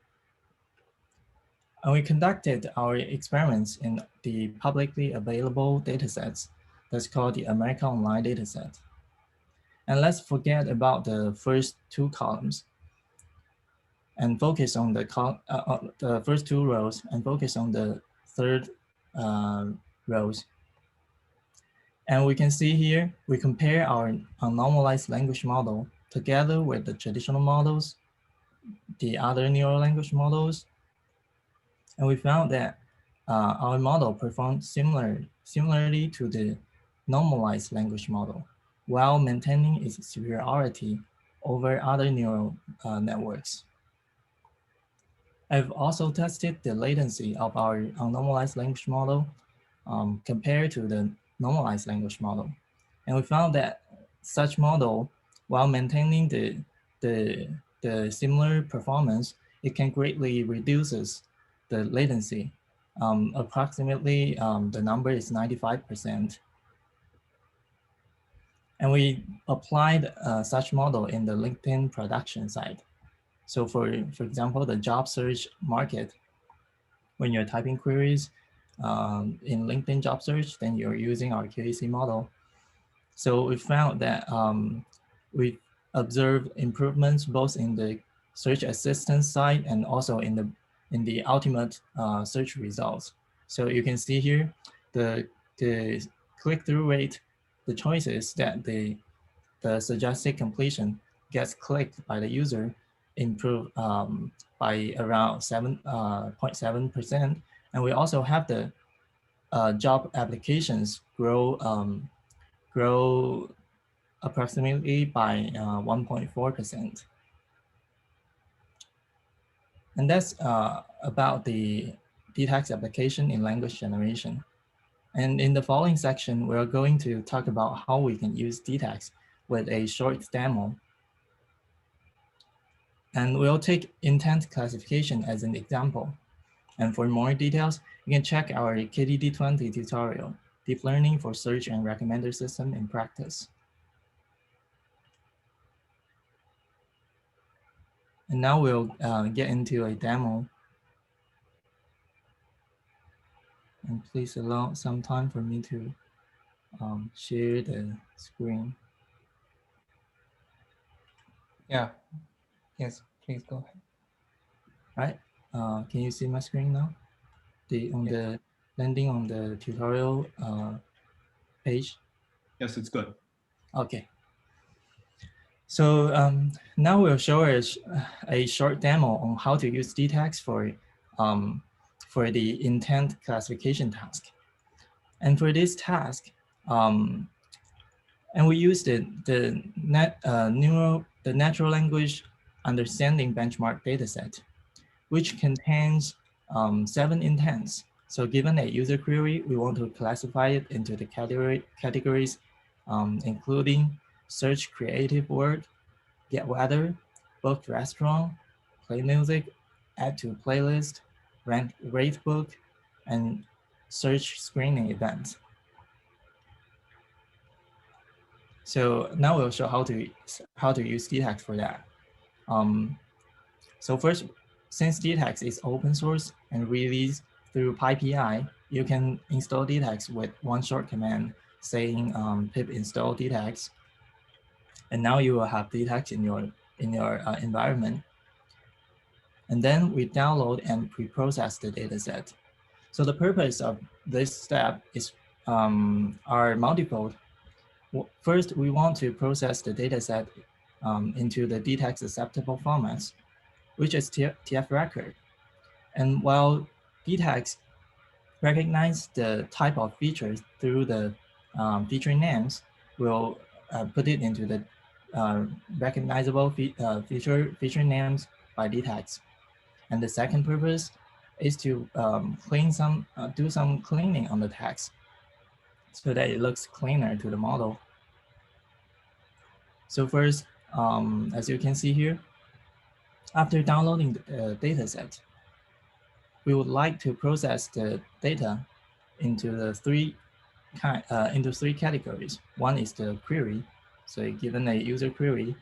And we conducted our experiments in the publicly available datasets that's called the America Online dataset. And let's forget about the first two columns and focus on the first two rows and focus on the third rows. And we can see here, we compare our normalized language model together with the traditional models, the other neural language models, and we found that our model performed similarly to the normalized language model while maintaining its superiority over other neural networks. I've also tested the latency of our normalized language model compared to the normalized language model. And we found that such model, while maintaining the similar performance, it can greatly reduces the latency. Approximately, the number is 95%. And we applied such model in the LinkedIn production side. So for example, the job search market, when you're typing queries in LinkedIn job search, then you're using our QAC model. So we found that we observed improvements both in the search assistance side and also in the ultimate search results. So you can see here the click-through rate, the choices that the suggested completion gets clicked by the user improve by around 7.7%. And we also have the job applications grow approximately by 1.4%. And that's about the DeText application in language generation. And in the following section, we're going to talk about how we can use DeText with a short demo. And we'll take intent classification as an example. And for more details, you can check our KDD20 tutorial, Deep Learning for Search and Recommender System in Practice. And now we'll get into a demo. And please allow some time for me to share the screen. Yeah, yes, please go ahead. Right, can you see my screen now? The landing on the tutorial page? Yes, it's good. Okay. So now we'll show us a short demo on how to use DeText for the intent classification task. And for this task, and we use the natural language understanding benchmark dataset, which contains 7 intents. So given a user query, we want to classify it into the categories, including search creative word, get weather, book restaurant, play music, add to playlist, rate book, and search screening event. So now we'll show how to use DeText for that. So first, since DeText is open source and released through PyPI, you can install DeText with one short command saying pip install DeText. And now you will have DeText in your in your environment. And then we download and pre-process the data set. So the purpose of this step is are multifold. First, we want to process the data set into the DeText acceptable formats, which is TF record. And while DeText recognize the type of features through the feature names, we'll put it into the recognizable feature names by DeText. And the second purpose is to do some cleaning on the text so that it looks cleaner to the model. So first, as you can see here, after downloading the data set, we would like to process the data into three categories. One is the query. So given a user query,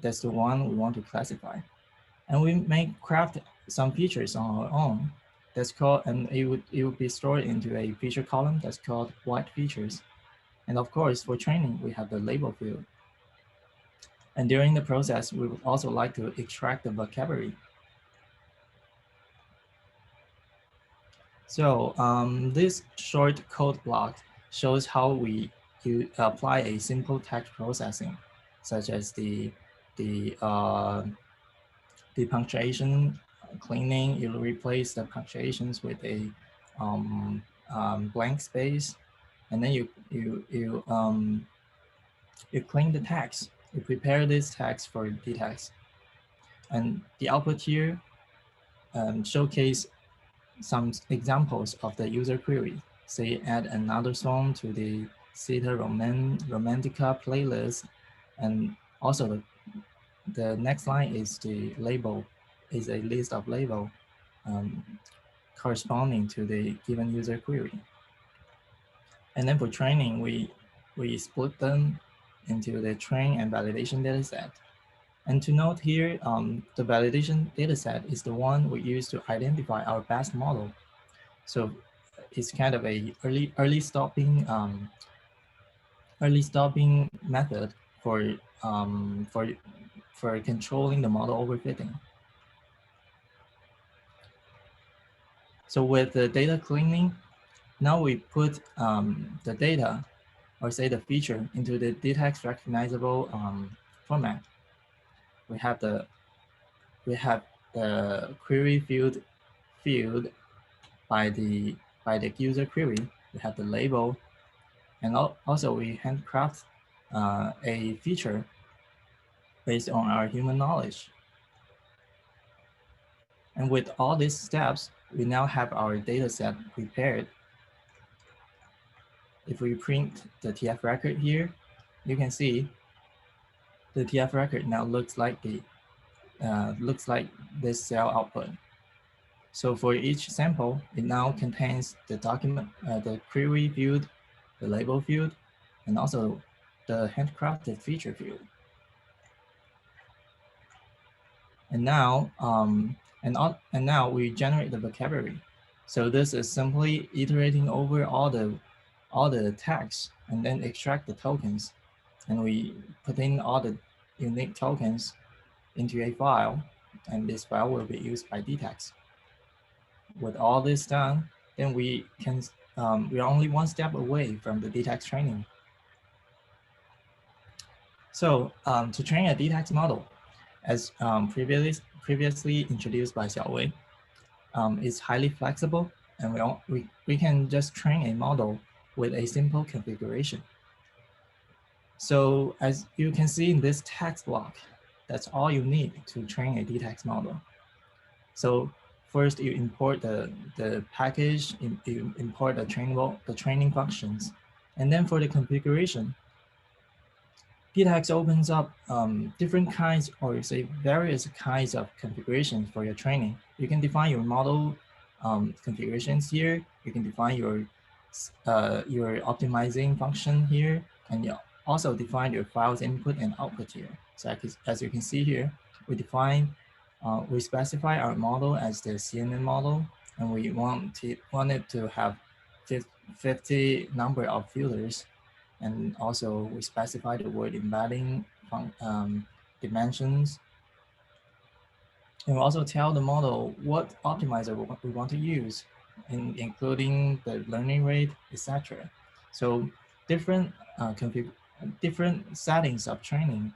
that's the one we want to classify. And we may craft some features on our own. That's called, and it would be stored into a feature column that's called white features. And of course, for training, we have the label field. And during the process, we would also like to extract the vocabulary. So this short code block shows how we apply a simple text processing, such as the punctuation cleaning. You replace the punctuations with a blank space, and then you clean the text. You prepare this text for DeText, and the output here showcase some examples of the user query. Say add another song to the Cita Romantica playlist, and also the next line is the label, is a list of label corresponding to the given user query. And then for training, we split them into the train and validation data set. And to note here, the validation data set is the one we use to identify our best model. So it's kind of a early stopping method for controlling the model overfitting. So with the data cleaning, now we put the data, or say the feature, into the DeText recognizable format. We have the query field by the user query. We have the label, and also we handcraft a feature based on our human knowledge. And with all these steps, we now have our data set prepared. If we print the TF record here, you can see the TF record now looks like this cell output. So for each sample, it now contains the document, the query field, the label field, and also the handcrafted feature field. And now, now we generate the vocabulary. So this is simply iterating over all the tags and then extract the tokens. And we put in all the unique tokens into a file, and this file will be used by DeText. With all this done, then we are only one step away from the DeText training. So to train a DeText model, as previously introduced by Xiaowei, is highly flexible, and we can just train a model with a simple configuration. So as you can see in this text block, that's all you need to train a DeText model. So first you import the package, you import the training functions, and then for the configuration, DeText opens up different kinds, or say various kinds of configurations for your training. You can define your model configurations here. You can define your optimizing function here, and you also define your files input and output here. So as you can see here, we specify our model as the CNN model, and we want it to have 50 number of filters. And also we specify the word embedding dimensions. And we'll also tell the model what optimizer we want to use, including the learning rate, etc. So different different settings of training,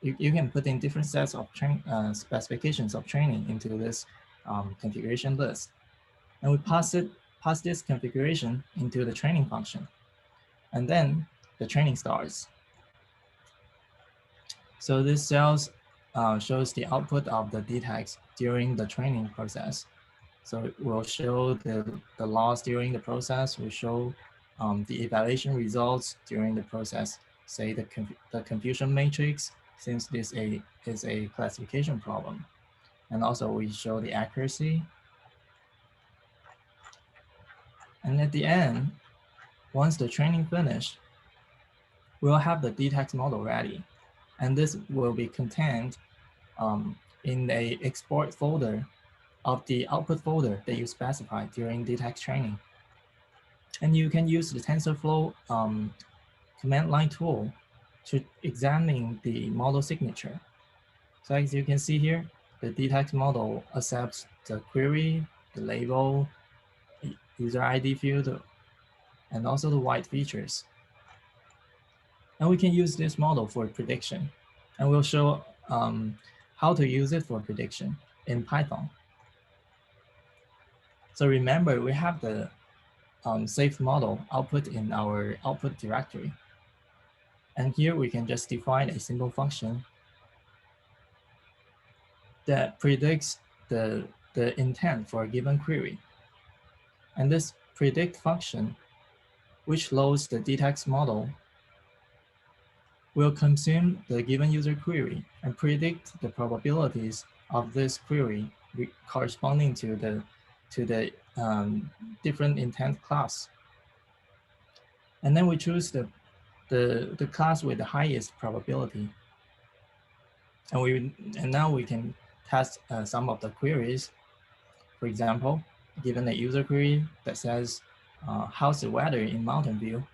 you can put in different sets of specifications of training into this configuration list. And we pass this configuration into the training function. And then the training starts. So this cells shows the output of the DeText during the training process. So it will show the loss during the process, will show the evaluation results during the process, say the confusion matrix, since this is a classification problem. And also we show the accuracy. And at the end, once the training finished, we'll have the DeText model ready. And this will be contained in a export folder of the output folder that you specified during DeText training. And you can use the TensorFlow command line tool to examine the model signature. So as you can see here, the DeText model accepts the query, the label, user ID field, and also the white features. And we can use this model for prediction. And we'll show how to use it for prediction in Python. So remember, we have the saved model output in our output directory. And here we can just define a simple function that predicts the intent for a given query. And this predict function, which loads the DeText model, will consume the given user query and predict the probabilities of this query corresponding to the different intent class. And then we choose the class with the highest probability. And now we can test some of the queries. For example, given a user query that says, how's the weather in Mountain View?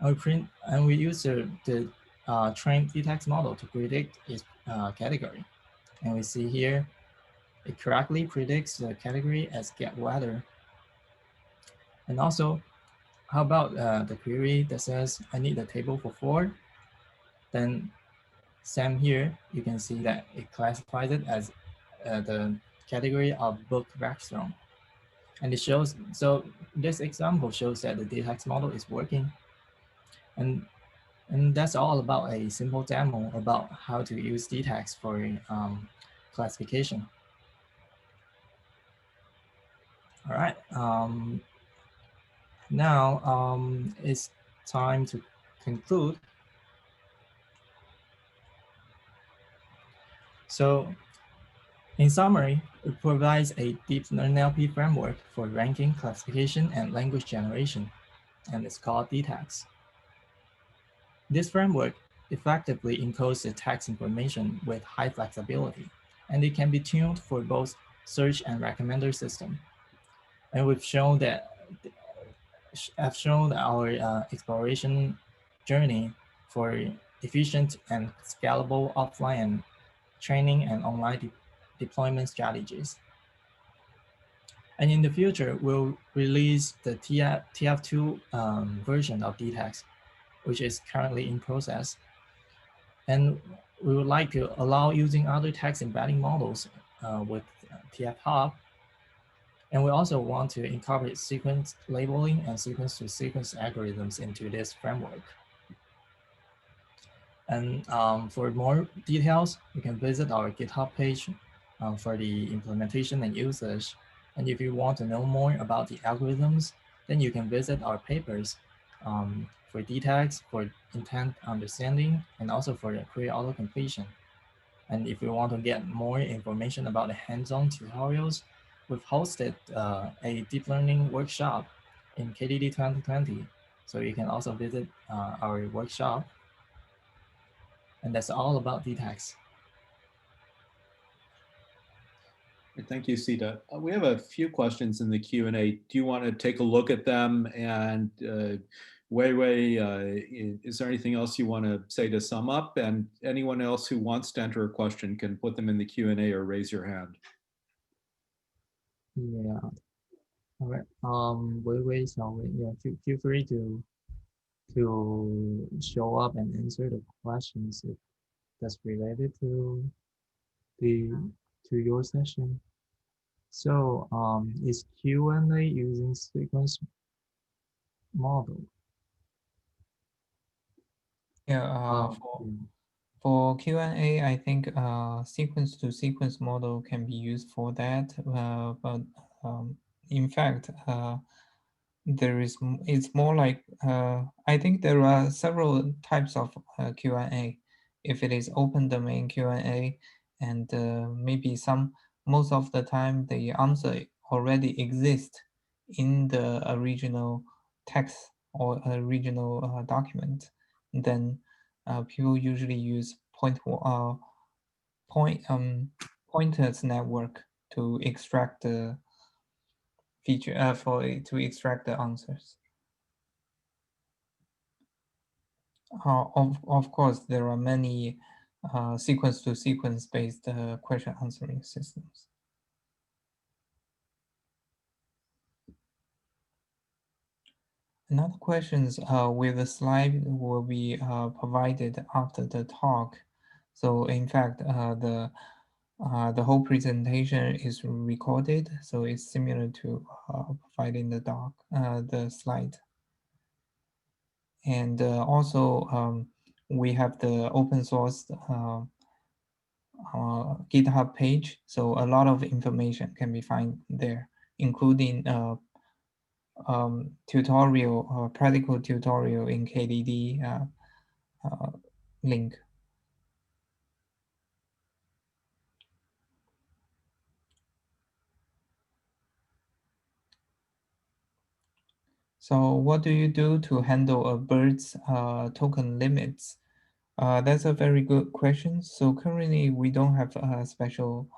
And we use the trained DeText model to predict its category. And we see here, it correctly predicts the category as get weather. And also, how about the query that says, I need a table for 4? Then same here, you can see that it classifies it as the category of book restaurant. And it shows, so this example shows that the DeText model is working. And that's all about a simple demo about how to use DeText for classification. All right, now it's time to conclude. So in summary, it provides a deep NLP framework for ranking, classification, and language generation, and it's called DeText. This framework effectively encodes the text information with high flexibility, and it can be tuned for both search and recommender system. And we've shown that I've shown our exploration journey for efficient and scalable offline training and online deployment strategies. And in the future, we'll release the TF2 version of DeText, which is currently in process. And we would like to allow using other text embedding models with TF Hub. And we also want to incorporate sequence labeling and sequence-to-sequence algorithms into this framework. And for more details, you can visit our GitHub page for the implementation and usage. And if you want to know more about the algorithms, then you can visit our papers for DeText, for intent understanding, and also for the query auto-completion. And if you want to get more information about the hands-on tutorials, we've hosted a deep learning workshop in KDD 2020. So you can also visit our workshop. And that's all about DeText. Thank you, Sita. We have a few questions in the Q&A. Do you want to take a look at them and Wei Wei, is there anything else you want to say to sum up? And anyone else who wants to enter a question can put them in the Q&A or raise your hand. Yeah. All right. Wei, yeah, feel free to show up and answer the questions if that's related to your session. So is Q&A using sequence model? Yeah, for Q&A, I think sequence to sequence model can be used for that. But in fact, it's more like, I think there are several types of Q&A. If it is open domain Q&A, and maybe most of the time the answer already exists in the original text or original document, then people usually use pointers network to extract the feature to extract the answers. Of course, there are many sequence to sequence based question answering systems. Another questions with the slide will be provided after the talk. So in fact, the whole presentation is recorded, so it's similar to providing the slide. And also, we have the open source GitHub page, so a lot of information can be found there, including practical tutorial in KDD link. So what do you do to handle a bird's token limits? That's a very good question. So currently we don't have a special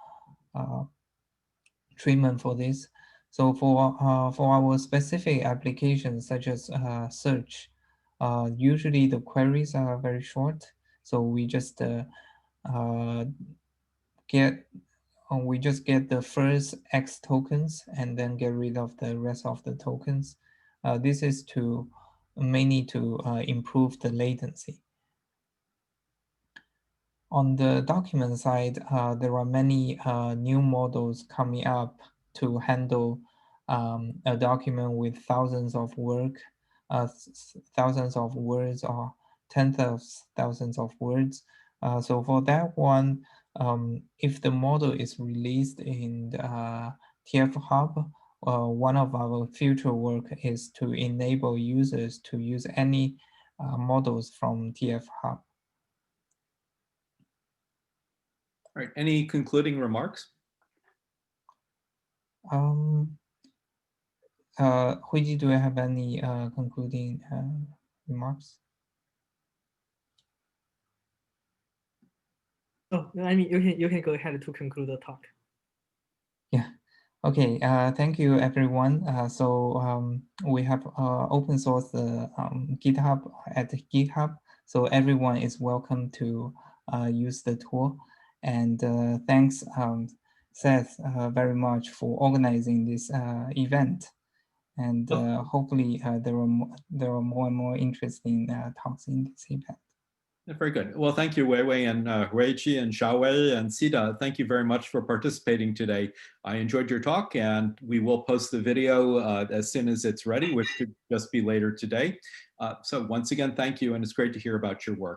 treatment for this. So for our specific applications such as search, usually the queries are very short. So we just get the first X tokens and then get rid of the rest of the tokens. This is mainly to improve the latency. On the document side, there are many new models coming up to handle a document with thousands of words or tens of thousands of words. So for that one, if the model is released in TF Hub, one of our future work is to enable users to use any models from TF Hub. All right, any concluding remarks? Huiji, do you have any concluding remarks? Oh, I mean, you can go ahead to conclude the talk. Yeah. Okay. Thank you, everyone. We have open source the GitHub at GitHub, so everyone is welcome to use the tool. And thanks, Seth, very much for organizing this event. And hopefully there are more and more interesting talks in this event. Very good. Well, thank you, Wei Wei and Huiqi and Xiaowei and Sida. Thank you very much for participating today. I enjoyed your talk, and we will post the video as soon as it's ready, which could just be later today. So once again, thank you, and it's great to hear about your work.